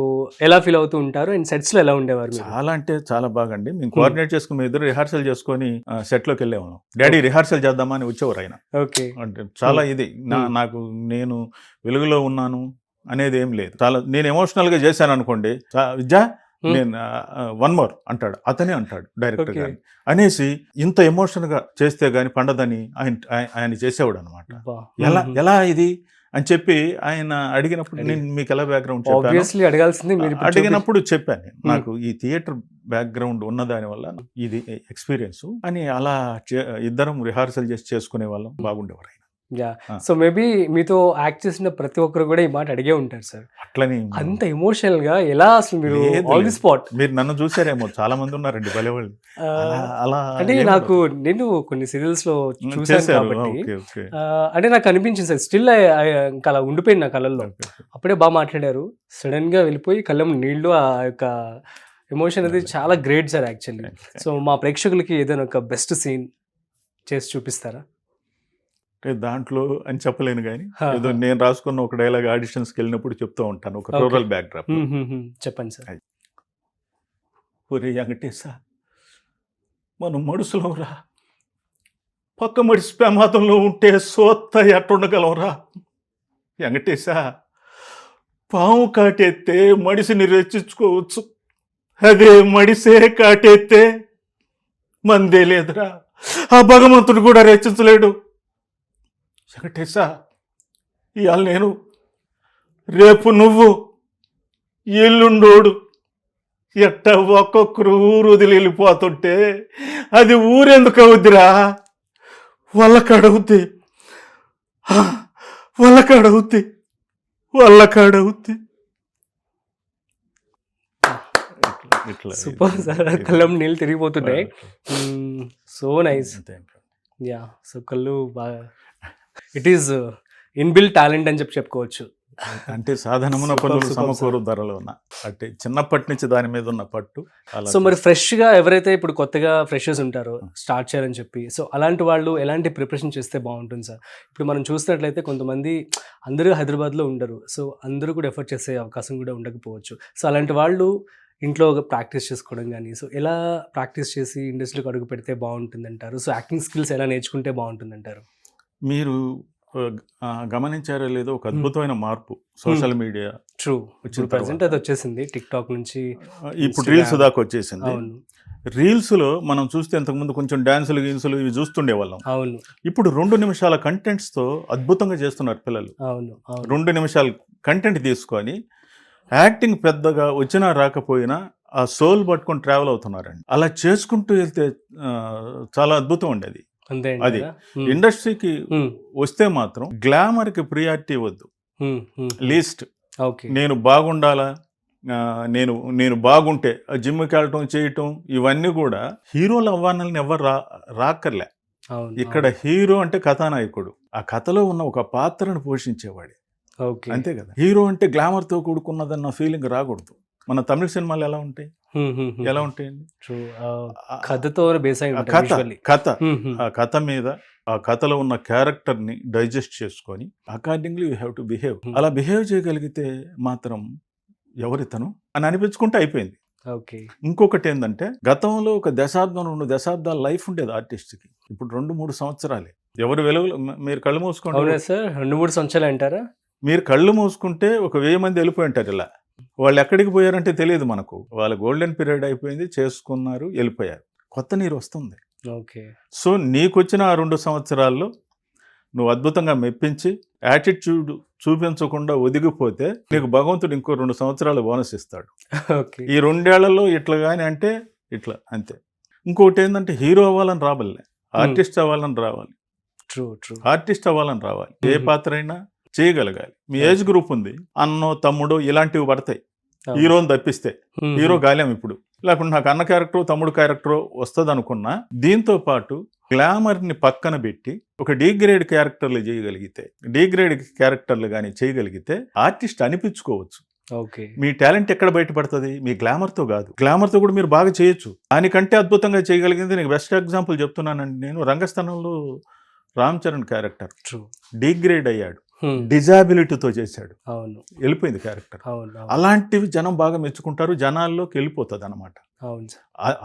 Speaker 2: ఎలా ఫీల్ అవుతూ ఉంటారు అండ్ సెట్స్ లో ఎలా ఉండేవారు?
Speaker 3: చాలా అంటే చాలా బాగా అండి. మేము కోఆర్డినేట్ చేసుకుని, మేము ఇద్దరు రిహార్సల్ చేసుకొని సెట్ లోకి వెళ్ళేవాళ్ళం. డాడీ రిహార్సల్ చేద్దామా అని వచ్చేవారు ఆయన.
Speaker 2: ఓకే,
Speaker 3: అంటే చాలా ఇది నాకు, నేను వెలుగులో ఉన్నాను అనేది ఏం లేదు. చాలా నేను ఎమోషనల్ గా చేశాను అనుకోండి, విద్యా నేను 1 more అంటాడు, అతనే అంటాడు డైరెక్టర్
Speaker 2: Okay.
Speaker 3: గాని అనేసి ఇంత ఎమోషన్ గా చేస్తే గాని పండదని ఆయన చేసేవాడు అనమాట. ఎలా ఇది అని చెప్పి ఆయన అడిగినప్పుడు నేను మీకు ఎలా బ్యాక్గ్రౌండ్ చెప్పాను,
Speaker 2: ఆబ్వియస్లీ అడగాల్సింది మీరు ఇప్పుడు
Speaker 3: అడిగినప్పుడు చెప్పాను నేను, నాకు ఈ థియేటర్ బ్యాక్గ్రౌండ్ ఉన్న దాని వల్ల ఇది ఎక్స్పీరియన్స్ అని. అలా ఇద్దరం రిహార్సల్ చేసి చేసుకునే వాళ్ళం, బాగుండేవారు.
Speaker 2: యా, సో మేబీ మీతో యాక్ట్ చేసిన ప్రతి ఒక్కరు కూడా ఈ మాట అడిగే ఉంటారు సార్.
Speaker 3: అట్లని
Speaker 2: అంత ఎమోషనల్ గా ఎలా అసలు మీరు ఆన్ ది స్పాట్?
Speaker 3: మీరు నన్ను చూసారేమో, చాలా మంది ఉన్నారండి భలే వాళ్ళు. అలా
Speaker 2: అంటే నాకు నేను కొన్ని సీరియల్స్ లో చూసాను కాబట్టి అంటే నాకు అనిపించింది సార్, స్టిల్ ఇంకా అలా ఉండిపోయింది నా కళ్ళల్లో. అప్పుడే బాగా మాట్లాడారు, సడన్ గా వెళ్ళిపోయి కళ్ళం నీళ్లు, ఆ యొక్క ఎమోషన్ అది చాలా గ్రేట్ సార్ యాక్చువల్లీ. సో మా ప్రేక్షకులకి ఏదైనా ఒక బెస్ట్ సీన్ చేసి చూపిస్తారా?
Speaker 3: అంటే దాంట్లో అని చెప్పలేను కానీ ఏదో నేను రాసుకున్న ఒక డైలాగ్ ఆడిషన్స్కి వెళ్ళినప్పుడు చెప్తూ ఉంటాను, ఒక రూరల్ బ్యాక్ డ్రాప్.
Speaker 2: చెప్పండి సార్.
Speaker 3: ఒరే వెంకటేశ, మనం మడుసులోరా, పక్క మడిసి ప్రమాదంలో ఉంటే సోత్త ఎట్టుండగలవురా వెంకటేశ. పాము కాటెత్తే మడిసిని రెచ్చించుకోవచ్చు, అదే మడిసే కాటెత్తే మందే లేదురా, ఆ భగవంతుడు కూడా రెచ్చించలేడు వెంకటేశ. ఇవాళ నేను, రేపు నువ్వు, ఎల్లుండోడు ఎట్ట ఒక్కొక్కరు ఊరు వదిలి వెళ్ళిపోతుంటే అది ఊరెందుకు అవుద్దిరా? వాళ్ళకాడవుద్ది, వాళ్ళకాడవుద్ది, వాళ్ళకాడవుద్ది.
Speaker 2: సూపర్ సార్, కళ్ళం నీళ్ళు తిరిగిపోతున్నాయి. So nice. యా, సో కళ్ళు బాగా, ఇట్ ఈస్ ఇన్బిల్ట్ టాలెంట్ అని చెప్పుకోవచ్చు.
Speaker 3: అంటే సాధారణమైన పనులు సమకూరు ధరలో ఉన్న అంటే చిన్నప్పటి నుంచి దాని మీద ఉన్న పట్టు.
Speaker 2: సో మరి ఫ్రెష్గా ఎవరైతే ఇప్పుడు కొత్తగా ఫ్రెషర్స్ ఉంటారో స్టార్ట్ చేయాలని చెప్పి, సో అలాంటి వాళ్ళు ఎలాంటి ప్రిపరేషన్ చేస్తే బాగుంటుంది సార్? ఇప్పుడు మనం చూసినట్లయితే కొంతమంది అందరూ హైదరాబాద్లో ఉండరు, సో అందరూ కూడా ఎఫర్ట్ చేసే అవకాశం కూడా ఉండకపోవచ్చు. సో అలాంటి వాళ్ళు ఇంట్లో ప్రాక్టీస్ చేసుకోవడం కానీ, సో ఎలా ప్రాక్టీస్ చేసి ఇండస్ట్రీకి అడుగు పెడితే బాగుంటుంది అంటారు? సో యాక్టింగ్ స్కిల్స్ ఎలా నేర్చుకుంటే బాగుంటుంది అంటారు?
Speaker 3: మీరు గమనించారో లేదో, ఒక అద్భుతమైన మార్పు సోషల్ మీడియా
Speaker 2: ట్రూ ప్రెజెంట్ అది వచ్చేసింది, టిక్ టాక్ నుంచి
Speaker 3: ఇప్పుడు రీల్స్ దాకా వచ్చేసింది. రీల్స్ లో మనం చూస్తే ఇంతకుముందు కొంచెం డాన్సులు గీన్సులు ఇవి చూస్తుండే వాళ్ళం.
Speaker 2: అవును,
Speaker 3: ఇప్పుడు 2 నిమిషాల కంటెంట్స్ తో అద్భుతంగా చేస్తున్నారు పిల్లలు.
Speaker 2: అవును,
Speaker 3: 2 నిమిషాల కంటెంట్ తీసుకొని యాక్టింగ్ పెద్దగా వచ్చినా రాకపోయినా ఆ సోల్ పట్టుకొని ట్రావెల్ అవుతున్నారండి. అలా చేసుకుంటూ వెళ్తే చాలా అద్భుతం అండి అది. అది ఇండస్ట్రీకి వస్తే మాత్రం గ్లామర్ కి ప్రియారిటీ వద్దు, లీస్ట్ నేను బాగుండాలా, నేను బాగుంటే జిమ్కి వెళ్ళటం చేయటం ఇవన్నీ కూడా హీరోలు అవ్వాలని ఎవరు రాక్కర్లే. ఇక్కడ హీరో అంటే కథానాయకుడు, ఆ కథలో ఉన్న ఒక పాత్రను పోషించేవాడు, అంతే కదా. హీరో అంటే గ్లామర్ తో కూడుకున్నదన్న ఫీలింగ్ రాకూడదు. మన తమిళ సినిమాలు ఎలా ఉంటాయి, ఎలా ఉంటాయండి,
Speaker 2: కథతో
Speaker 3: కథ మీద ఆ కథలో ఉన్న క్యారెక్టర్ ని డైజెస్ట్ చేసుకొని accordingly you have to behave. అలా బిహేవ్ చేయగలిగితే మాత్రం ఎవరితను అని అనిపించుకుంటే అయిపోయింది. ఇంకొకటి ఏంటంటే, గతంలో 1 దశాబ్దం 2 దశాబ్దాల లైఫ్ ఉండేది ఆర్టిస్ట్కి, ఇప్పుడు 2-3 సంవత్సరాలే. ఎవరు వెలుగులో మీరు కళ్ళు మూసుకుంటే
Speaker 2: సార్ 2-3 సంవత్సరాలు అంటారా?
Speaker 3: మీరు కళ్ళు మూసుకుంటే 1000 మంది వెళ్ళిపోయి ఉంటారు. ఇలా వాళ్ళు ఎక్కడికి పోయారంటే తెలియదు మనకు. వాళ్ళ గోల్డెన్ పీరియడ్ అయిపోయింది, చేసుకున్నారు, వెళ్ళిపోయారు. కొత్త నీరు వస్తుంది. సో నీకొచ్చిన ఆ 2 సంవత్సరాల్లో నువ్వు అద్భుతంగా మెప్పించి యాటిట్యూడ్ చూపించకుండా ఒదిగిపోతే నీకు భగవంతుడు ఇంకో 2 సంవత్సరాలు బోనస్ ఇస్తాడు. ఈ 2 ఏళ్లలో ఇట్లా కానీ అంటే ఇట్లా అంతే. ఇంకొకటి ఏంటంటే, హీరో అవ్వాలని రాబల్లే, ఆర్టిస్ట్ అవ్వాలని రావాలి. ఆర్టిస్ట్ అవ్వాలని రావాలి. ఏ పాత్ర అయినా చేయగలగాలి. మీ ఏజ్ గ్రూప్ ఉంది, అన్నో తమ్ముడు ఇలాంటివి పడతాయి. హీరోని తప్పిస్తే హీరో గాలేం ఇప్పుడు. లేకుంటే నాకు అన్న క్యారెక్టర్ తమ్ముడు క్యారెక్టర్ వస్తుంది అనుకున్నా, దీంతో పాటు గ్లామర్ ని పక్కన పెట్టి ఒక డిగ్రేడ్ క్యారెక్టర్లు చేయగలిగితే, డిగ్రేడ్ క్యారెక్టర్లు కానీ చేయగలిగితే ఆర్టిస్ట్ అనిపించుకోవచ్చు. మీ టాలెంట్ ఎక్కడ బయటపడుతుంది? మీ గ్లామర్ తో కాదు. గ్లామర్ తో కూడా మీరు బాగా చేయొచ్చు. దానికంటే అద్భుతంగా చేయగలిగింది, నీకు బెస్ట్ ఎగ్జాంపుల్ చెప్తున్నానండి. నేను రంగస్థానంలో రామ్ చరణ్ క్యారెక్టర్ డిగ్రేడ్ అయ్యాడు, డిజాబిలిటీతో చేశాడు, వెళ్ళిపోయింది క్యారెక్టర్. అలాంటివి జనం బాగా మెచ్చుకుంటారు, జనాల్లోకి వెళ్ళిపోతుంది అనమాట.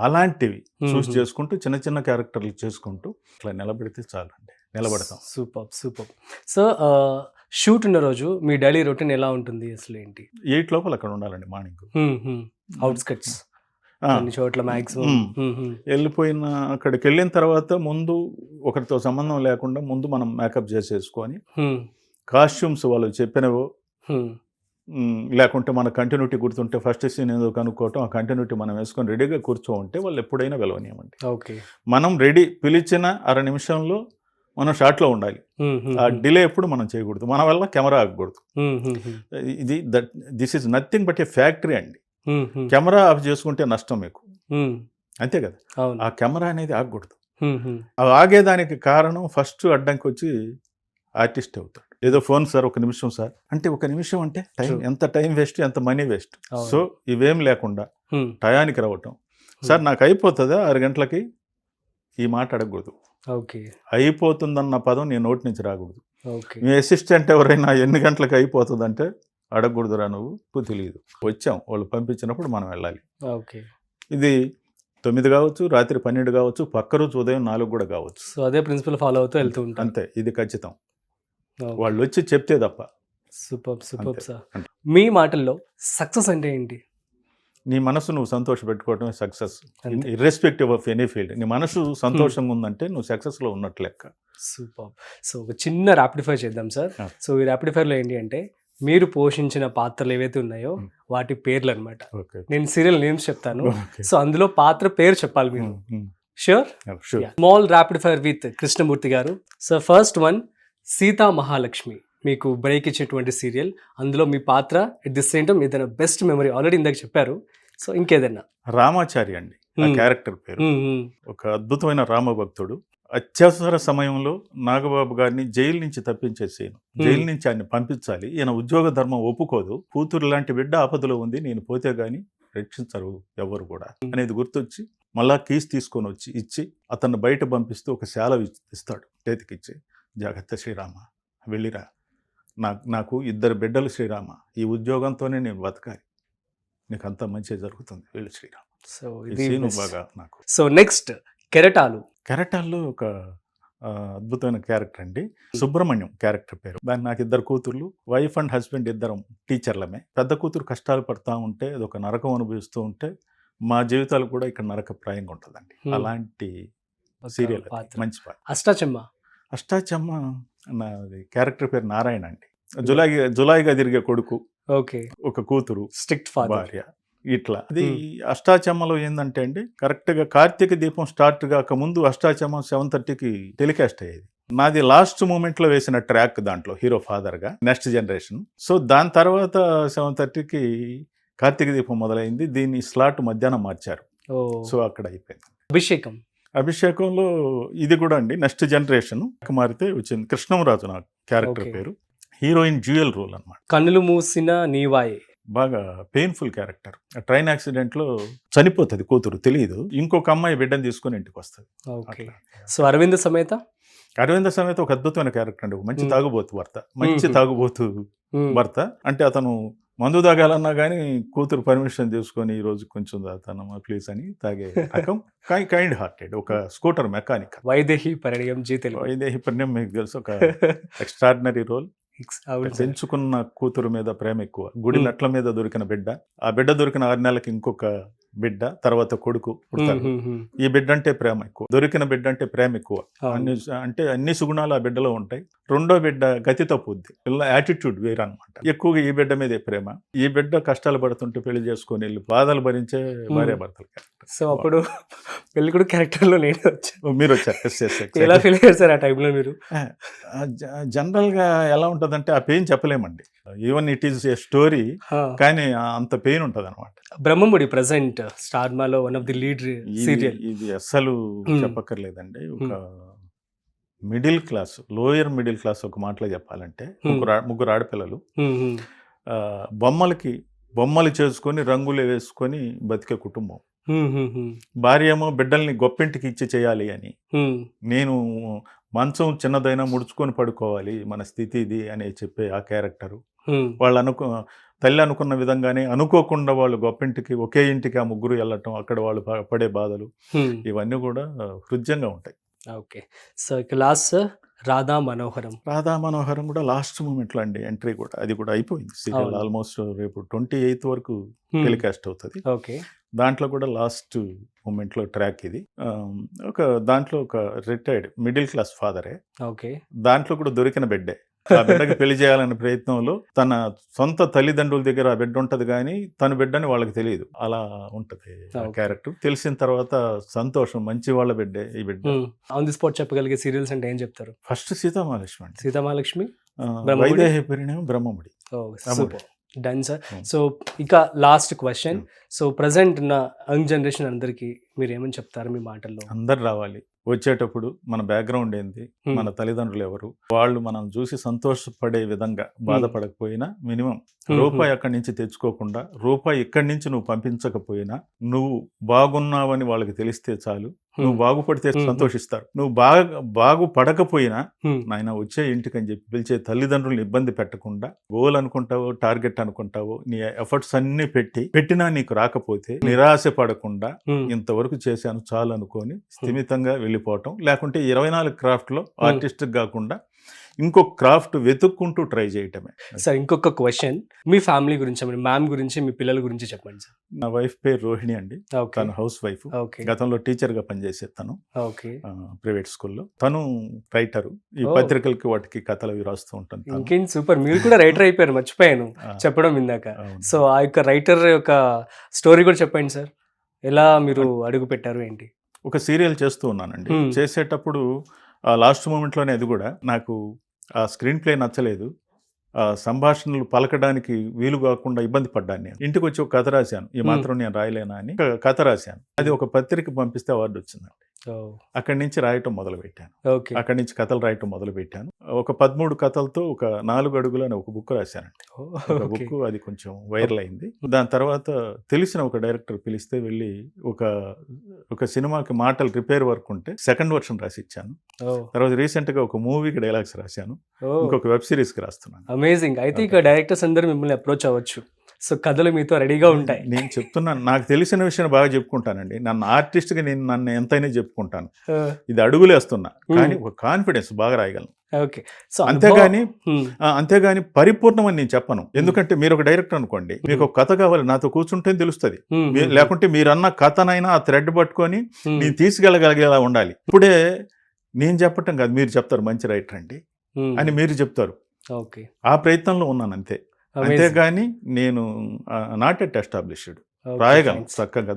Speaker 3: అలాంటివి చూస్ చేసుకుంటూ చిన్న చిన్న క్యారెక్టర్లు చేసుకుంటూ ఇట్లా నిలబెడితే చాలు అండి, నిలబడతాం.
Speaker 2: సూపర్. సో షూట్ ఉన్న రోజు మీ డైలీ రొటీన్ ఎలా ఉంటుంది అసలు ఏంటి?
Speaker 3: 8 లోపల అక్కడ ఉండాలండి మార్నింగ్.
Speaker 2: అవుట్స్కట్స్ అన్ని చోట్ల మాక్సిమం
Speaker 3: వెళ్ళిపోయిన అక్కడికి వెళ్ళిన తర్వాత ముందు ఒకరితో సంబంధం లేకుండా ముందు మనం మేకప్ చేసేసుకొని కాస్ట్యూమ్స్ వాళ్ళు చెప్పినవో లేకుంటే మన కంటిన్యూటీ గుర్తుంటే ఫస్ట్ సీన్ ఏదో కనుక్కోవటం, ఆ కంటిన్యూటీ మనం వేసుకొని రెడీగా కూర్చోంటే వాళ్ళు ఎప్పుడైనా వెళ్ళవనియమండి.
Speaker 2: ఓకే, మనం
Speaker 3: రెడీ పిలిచిన 1/2 నిమిషంలో మనం షాట్లో ఉండాలి. ఆ డిలే ఎప్పుడు మనం చేయకూడదు, మన వల్ల కెమెరా ఆగకూడదు. This is nothing but a factory అండి. కెమెరా ఆఫ్ చేసుకుంటే నష్టం మీకు, అంతే కదా. ఆ కెమెరా అనేది ఆగకూడదు. ఆగేదానికి కారణం ఫస్ట్ అడ్డంకి వచ్చి ఆర్టిస్ట్ అవుతాడు. ఏదో ఫోన్ సార్ 1 నిమిషం సార్ అంటే 1 నిమిషం అంటే టైం, ఎంత టైం వేస్ట్, ఎంత మనీ వేస్ట్. సో ఇవేం లేకుండా టయానికి రావటం. సార్ నాకు అయిపోతుందా 6 గంటలకి, ఈ మాట అడగకూడదు. అయిపోతుందన్న పదం నీ నోటి నుంచి రాకూడదు. మీ అసిస్టెంట్ ఎవరైనా ఎన్ని గంటలకు అయిపోతుంది అంటే అడగకూడదురా, నువ్వు తెలియదు. వచ్చాం వాళ్ళు పంపించినప్పుడు మనం వెళ్ళాలి. ఇది 9 కావచ్చు, రాత్రి 12 కావచ్చు, పక్క రోజు ఉదయం 4 కూడా కావచ్చు.
Speaker 2: సో అదే ప్రిన్సిపల్ ఫాలో అవుతూ వెళ్తూ ఉంటాం.
Speaker 3: అంతే, ఇది ఖచ్చితం. వాళ్ళు వచ్చి చెప్తే తప్ప.
Speaker 2: Super super sir. మీ మాటల్లో సక్సెస్ అంటే ఏంటి?
Speaker 3: నీ మనసు నువ్వు సంతోష పెట్టుకోవటమే success, irrespective of any field. నీ మనసు సంతోషంగా ఉందంటే నువ్వు సక్సెస్లో ఉన్నట్లు లెక్క.
Speaker 2: సూపర్. సో ఒక చిన్న ర్యాపిడ్ ఫైర్ చేద్దాం సార్. సో ఈ ర్యాపిడ్ ఫైర్లో ఏంటి అంటే మీరు పోషించిన పాత్రలు ఏవైతే ఉన్నాయో వాటి పేర్లు అనమాట. నేను సీరియల్ నేమ్స్ చెప్తాను, సో అందులో పాత్ర పేరు చెప్పాలి మీరు. Sure? Small rapid fire with Krishnamurthy garu. So first one, Sita Mahalakshmi, మీకు బ్రేక్ ఇచ్చేటువంటి సీరియల్. అందులో మీ పాత్ర ఎట్ ది సేమ్ టైం ఏదైనా బెస్ట్ మెమరీ, ఆల్రెడీ ఇందాక చెప్పారు, సో ఇంకేదైనా.
Speaker 3: రామాచారి అండి ఆ క్యారెక్టర్ పేరు. ఒక అద్భుతమైన రామభక్తుడు. అత్యవసర సమయంలో నాగబాబు గారిని జైలు నుంచి తప్పించే సీన్. జైలు నుంచి ఆయన పంపించాలి, ఈయన ఉద్యోగ ధర్మం ఒప్పుకోదు. కూతురు లాంటి బిడ్డ ఆపదలో ఉంది, నేను పోతే గాని రక్షించరు ఎవరు కూడా అనేది గుర్తొచ్చి మళ్ళా కీస్ తీసుకొని వచ్చి ఇచ్చి అతన్ని బయట పంపిస్తూ ఒక శాల ఇస్తాడు చేతికిచ్చి, జాగ్రత్త శ్రీరామ, వెళ్ళిరా, నాకు 2 బిడ్డలు శ్రీరామ, ఈ ఉద్యోగంతోనే నేను బతకాలి, నీకు అంతా మంచిగా జరుగుతుంది, వెళ్ళి శ్రీరామ. సో ఇది బాగా నాకు. సో
Speaker 2: నెక్స్ట్
Speaker 3: కెరటాల్లో ఒక అద్భుతమైన క్యారెక్టర్ అండి, సుబ్రహ్మణ్యం క్యారెక్టర్ పేరు. దాన్ని నాకు 2 కూతుర్లు, వైఫ్ అండ్ హస్బెండ్ ఇద్దరం టీచర్లమే. పెద్ద కూతురు కష్టాలు పడుతూ ఉంటే అది ఒక నరకం అనుభవిస్తూ ఉంటే మా జీవితాలు కూడా ఇక్కడ నరకప్రాయంగా ఉంటుందండి. అలాంటి సీరియల్, మంచి పాట. అష్టాచమ్మ నాది క్యారెక్టర్ పేరు నారాయణ అండి. జులాయిగా తిరిగే కొడుకు, ఒక కూతురు, స్ట్రిక్ట్ భార్య, ఇట్లా. అది అష్టాచమ్మలో ఏంటంటే అండి, కరెక్ట్గా కార్తీక దీపం స్టార్ట్ కాక ముందు అష్టాచమ్మ 7:30కి టెలికాస్ట్ అయ్యేది. నాది లాస్ట్ మూమెంట్లో వేసిన ట్రాక్ దాంట్లో హీరో ఫాదర్గా, నెక్స్ట్ జనరేషన్. సో దాని తర్వాత 7:30కి కార్తీక దీపం మొదలైంది. దీన్ని స్లాట్ మధ్యాహ్నం మార్చారు. సో అక్కడ అయిపోయింది. అభిషేకంలో ఇది కూడా అండి నెక్స్ట్ జనరేషన్ మారితే వచ్చింది. కృష్ణంరాజు నా క్యారెక్టర్ పేరు. హీరోయిన్ డ్యూయల్ రోల్ అనమాట.
Speaker 2: కన్నులు మూసిన నీవాయే,
Speaker 3: బాగా పెయిన్ఫుల్ క్యారెక్టర్. ట్రైన్ యాక్సిడెంట్లో చనిపోతుంది కూతురు, తెలియదు. ఇంకొక అమ్మాయి బిడ్డను తీసుకుని ఇంటికి వస్తుంది.
Speaker 2: సో అరవింద సమేత
Speaker 3: ఒక అద్భుతమైన క్యారెక్టర్ అండి. ఒక మంచి తాగుబోతు భర్త, మంచి తాగుబోతు భర్త. అంటే అతను మందు తాగాలన్నా కానీ కూతురు పర్మిషన్ తీసుకొని ఈ రోజు కొంచెం తాగుతానమ్మా ప్లీజ్ అని తాగే రకం. కైండ్ హార్టెడ్, ఒక స్కూటర్ మెకానిక్.
Speaker 2: వైదేహి పరిణయం
Speaker 3: మీకు తెలుసు, ఒక ఎక్స్ట్రాడినరీ రోల్. పెంచుకున్న కూతురు మీద ప్రేమ ఎక్కువ. గుడి నట్ల మీద దొరికిన బిడ్డ, ఆ బిడ్డ దొరికిన 6 నెలలకి ఇంకొక బిడ్డ, తర్వాత కొడుకు పుడతారు. ఈ బిడ్డ అంటే ప్రేమ ఎక్కువ, దొరికిన బిడ్డ అంటే ప్రేమ ఎక్కువ. అన్ని సుగుణాలు ఆ బిడ్డలో ఉంటాయి. రెండో బిడ్డ గతి తప్పుద్ది, యాటిట్యూడ్ వేరనమాట. ఎక్కువగా ఈ బిడ్డ మీదే ప్రేమ. ఈ బిడ్డ కష్టాలు పడుతుంటే పెళ్లి చేసుకొని వెళ్ళి బాధలు భరించే భార్యాభర్తలు.
Speaker 2: సో అప్పుడు పెళ్ళికొడుకు క్యారెక్టర్లో నేను వచ్చాను,
Speaker 3: మీరు వచ్చారు.
Speaker 2: ఎలా ఫీల్ అయ్యారు సార్ ఆ టైంలో మీరు?
Speaker 3: జనరల్గా ఎలా ఉంటుందంటే ఆ పెయిన్ చెప్పలేమండి. Even it is a story, కానీ అంత పెయిన్ ఉంటుంది అనమాట.
Speaker 2: బ్రహ్మముడి ప్రెసెంట్ స్టార్మాలో one of the lead serial.
Speaker 3: ఇది అస్సలు చెప్పక్కర్లేదండి. ఒక middle class, lower middle class, ఒక మాటలో చెప్పాలంటే ముగ్గురు ఆడపిల్లలు బొమ్మలు చేసుకొని రంగులు వేసుకొని బతికే కుటుంబం. భార్య ఏమో బిడ్డల్ని గొప్పింటికి ఇచ్చి చేయాలి అని, నేను మంచం చిన్నదైనా ముడుచుకొని పడుకోవాలి, మన స్థితి ఇది అని చెప్పే ఆ క్యారెక్టరు. వాళ్ళు తల్లి అనుకున్న విధంగానే అనుకోకుండా వాళ్ళు గొప్పింటికి, ఒకే ఇంటికి ఆ ముగ్గురు వెళ్ళటం, అక్కడ వాళ్ళు పడే బాధలు, ఇవన్నీ కూడా హృద్యంగా ఉంటాయి.
Speaker 2: ఓకే. సో ఇక లాస్ట్ రాధా మనోహరం.
Speaker 3: రాధా మనోహరం కూడా లాస్ట్ మూమెంట్లో అండి ఎంట్రీ కూడా, అది కూడా అయిపోయింది సీరియల్
Speaker 2: అవును.
Speaker 3: ఆల్మోస్ట్ రేపు 28th వరకు టెలికాస్ట్ అవుతుంది.
Speaker 2: ఓకే.
Speaker 3: దాంట్లో కూడా లాస్ట్ మూమెంట్లో ట్రాక్ ఇది. ఒక దాంట్లో ఒక రిటైర్డ్ మిడిల్ క్లాస్ ఫాదరే,
Speaker 2: ఓకే.
Speaker 3: దాంట్లో కూడా దొరికిన బిడ్డే. ఆ బిడ్డకి పెళ్లి చేయాలనే ప్రయత్నంలో తన సొంత తల్లిదండ్రుల దగ్గర ఆ బిడ్డ ఉంటది కానీ తన బిడ్డని వాళ్ళకి తెలియదు. అలా ఉంటది
Speaker 2: Okay.
Speaker 3: క్యారెక్టర్. తెలిసిన తర్వాత సంతోషం, మంచి వాళ్ళ బిడ్డే ఈ బిడ్డ.
Speaker 2: ఆన్ ది స్పాట్ చెప్పగలిగే సీరియల్స్ అంటే ఏం చెప్తారు?
Speaker 3: ఫస్ట్ సీతామహాలక్ష్మి అండి,
Speaker 2: Seethamahalakshmi, Brahmamudi?
Speaker 3: Vaidehi Parinayam, Brahmamudi.
Speaker 2: Super, done sir.
Speaker 3: Hmm.
Speaker 2: So ఇక లాస్ట్ క్వశ్చన్. సో ప్రజెంట్ ఉన్న యంగ్ జనరేషన్ అందరికి మీరు ఏమని చెప్తారు మీ మాటల్లో?
Speaker 3: అందరు రావాలి. వచ్చేటప్పుడు మన బ్యాక్గ్రౌండ్ ఏంది,
Speaker 2: Hmm.
Speaker 3: మన తల్లిదండ్రులు ఎవరు, వాళ్ళు మనం చూసి సంతోషపడే విధంగా బాధపడకపోయినా మినిమం రూపాయి అక్కడి నుంచి తెచ్చుకోకుండా, రూపాయి ఇక్కడి నుంచి నువ్వు పంపించకపోయినా, నువ్వు బాగున్నావని వాళ్ళకి తెలిస్తే చాలు. నువ్వు బాగుపడితే సంతోషిస్తారు. నువ్వు బాగుపడకపోయినా నాయన వచ్చే ఇంటికి అని చెప్పి పిలిచే తల్లిదండ్రులను ఇబ్బంది పెట్టకుండా, గోల్ అనుకుంటావో టార్గెట్ అనుకుంటావో నీ ఎఫర్ట్స్ అన్ని పెట్టినా నీకు రాకపోతే నిరాశ పడకుండా ఇంతవరకు చేశాను చాలు అనుకొని స్థిమితంగా వెళ్ళిపోవటం. లేకుంటే 24 క్రాఫ్ట్లో ఆర్టిస్ట్ కాకుండా ఇంకొక క్రాఫ్ట్ వెతుక్కుంటూ ట్రై చేయటమే.
Speaker 2: సార్ ఇంకొక క్వశ్చన్, మీ ఫ్యామిలీ గురించి, మీ మ్యామ్ గురించి, మీ పిల్లల గురించి చెప్పండి సార్.
Speaker 3: నా వైఫ్ పేరు రోహిణి అండి.
Speaker 2: ఓకే.
Speaker 3: తను హౌస్ వైఫ్.
Speaker 2: ఓకే.
Speaker 3: గతంలో టీచర్ గా పనిచేసే తను
Speaker 2: ఓకే.
Speaker 3: ప్రైవేట్ స్కూల్లో. తను రైటరు, ఈ
Speaker 2: Oh.
Speaker 3: పత్రికలకి వాటికి కథలు అవి రాస్తూ ఉంటాను తను.
Speaker 2: ఇంకేం సూపర్, మీరు కూడా రైటర్ అయిపోయారు, మర్చిపోయాను చెప్పడం ఇందాక.
Speaker 3: అవును.
Speaker 2: సో ఆ యొక్క రైటర్ యొక్క స్టోరీ కూడా చెప్పండి సార్, ఎలా మీరు అడుగు పెట్టారు ఏంటి?
Speaker 3: ఒక సీరియల్ చేస్తూ ఉన్నానండి.
Speaker 2: Hmm.
Speaker 3: చేసేటప్పుడు లాస్ట్ మూమెంట్లోనే అది కూడా నాకు ఆ స్క్రీన్ ప్లే నచ్చలేదు. సంభాషణలు పలకడానికి వీలు కాకుండా ఇబ్బంది పడ్డాను. నేను ఇంటికి వచ్చి ఒక కథ రాశాను, ఈ మాత్రం నేను రాయలేనా అని ఒక కథ రాశాను. అది ఒక పత్రిక పంపిస్తే అవార్డు వచ్చిందండి. అక్కడి నుంచి రాయటం మొదలు పెట్టాను.
Speaker 2: ఓకే.
Speaker 3: అక్కడి నుంచి కథలు రాయటం మొదలు పెట్టాను. ఒక 13 కథలతో ఒక 4 అడుగులు అని ఒక బుక్ రాశానండి. ఒక బుక్, అది కొంచెం వైరల్ అయింది. దాని తర్వాత తెలిసిన ఒక డైరెక్టర్ పిలిస్తే వెళ్ళి ఒక సినిమాకి మాటలు రిపేర్ వర్క్ ఉంటే సెకండ్ వర్షన్ రాసి ఇచ్చాను. తర్వాత రీసెంట్ గా ఒక మూవీకి డైలాగ్స్ రాశాను. ఇంకొక వెబ్ సిరీస్ కి రాస్తున్నాను.
Speaker 2: అమేజింగ్. అయితే ఇక డైరెక్టర్స్ అందరూ మిమ్మల్ని అప్రోచ్ అవ్వచ్చు. సో కథలు మీతో రెడీగా ఉంటాయి.
Speaker 3: నేను చెప్తున్నాను, నాకు తెలిసిన విషయం బాగా చెప్పుకుంటానండి. నన్ను ఆర్టిస్ట్గా నన్ను ఎంతైనా చెప్పుకుంటాను. ఇది అడుగులేస్తున్నా కానీ ఒక కాన్ఫిడెన్స్ బాగా రాయగలను.
Speaker 2: ఓకే. సో
Speaker 3: అంతేగాని పరిపూర్ణమని నేను చెప్పను. ఎందుకంటే మీరు ఒక డైరెక్టర్ అనుకోండి, మీకు ఒక కథ కావాలి, నాతో కూర్చుంటే తెలుస్తుంది. లేకుంటే మీరన్న కథనైనా ఆ థ్రెడ్ పట్టుకొని నేను తీసుకెళ్ళగలిగేలా ఉండాలి. ఇప్పుడే నేను చెప్పటం కాదు, మీరు చెప్తారు మంచి రైటర్ అండి అని మీరు చెప్తారు.
Speaker 2: ఓకే.
Speaker 3: ఆ ప్రయత్నంలో ఉన్నాను అంతే. అంతేగాని నేను నాట్ ఎట్ ఎస్టాబ్లిష్డ్, రాయగలను చక్కగా.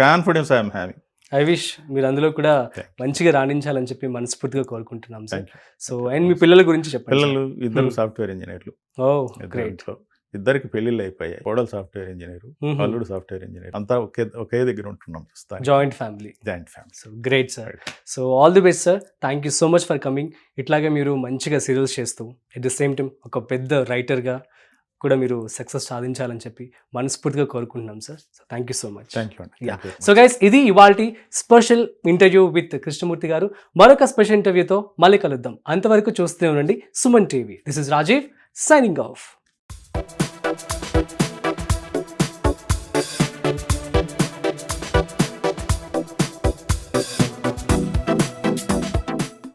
Speaker 3: Confidence I'm having.
Speaker 2: I wish మీరు అందులో కూడా మంచిగా రాణించాలని చెప్పి మనస్ఫూర్తిగా కోరుకుంటున్నాం సార్. సో అండ్ మీ పిల్లల గురించి చెప్పండి.
Speaker 3: పిల్లలు ఇద్దరు సాఫ్ట్వేర్ ఇంజనీర్లు.
Speaker 2: గ్రేట్.
Speaker 3: ఇద్దరికి పెళ్లిళ్ళు అయిపోయాయి. కోడలు సాఫ్ట్వేర్ ఇంజనీర్, అల్లుడు సాఫ్ట్వేర్ ఇంజనీర్. అంతా ఒకే దగ్గర ఉంటున్నాం.
Speaker 2: Joint family. So great sir. So all the best sir. Thank you so much for coming. ఇట్లాగే మీరు మంచిగా సీరియల్స్ చేస్తూ ఎట్ ది సేమ్ టైం ఒక పెద్ద రైటర్గా కూడా మీరు సక్సెస్ సాధించాలని చెప్పి మనస్ఫూర్తిగా కోరుకుంటున్నాం sir. So thank you so much.
Speaker 3: Thank you.
Speaker 2: So guys, ఇది ఇవాల్టి స్పెషల్ ఇంటర్వ్యూ విత్ కృష్ణమూర్తి గారు. మరొక స్పెషల్ ఇంటర్వ్యూతో మళ్ళీ కలుద్దాం. అంతవరకు చూస్తూనే ఉండండి Suman TV. This is Rajiv signing of.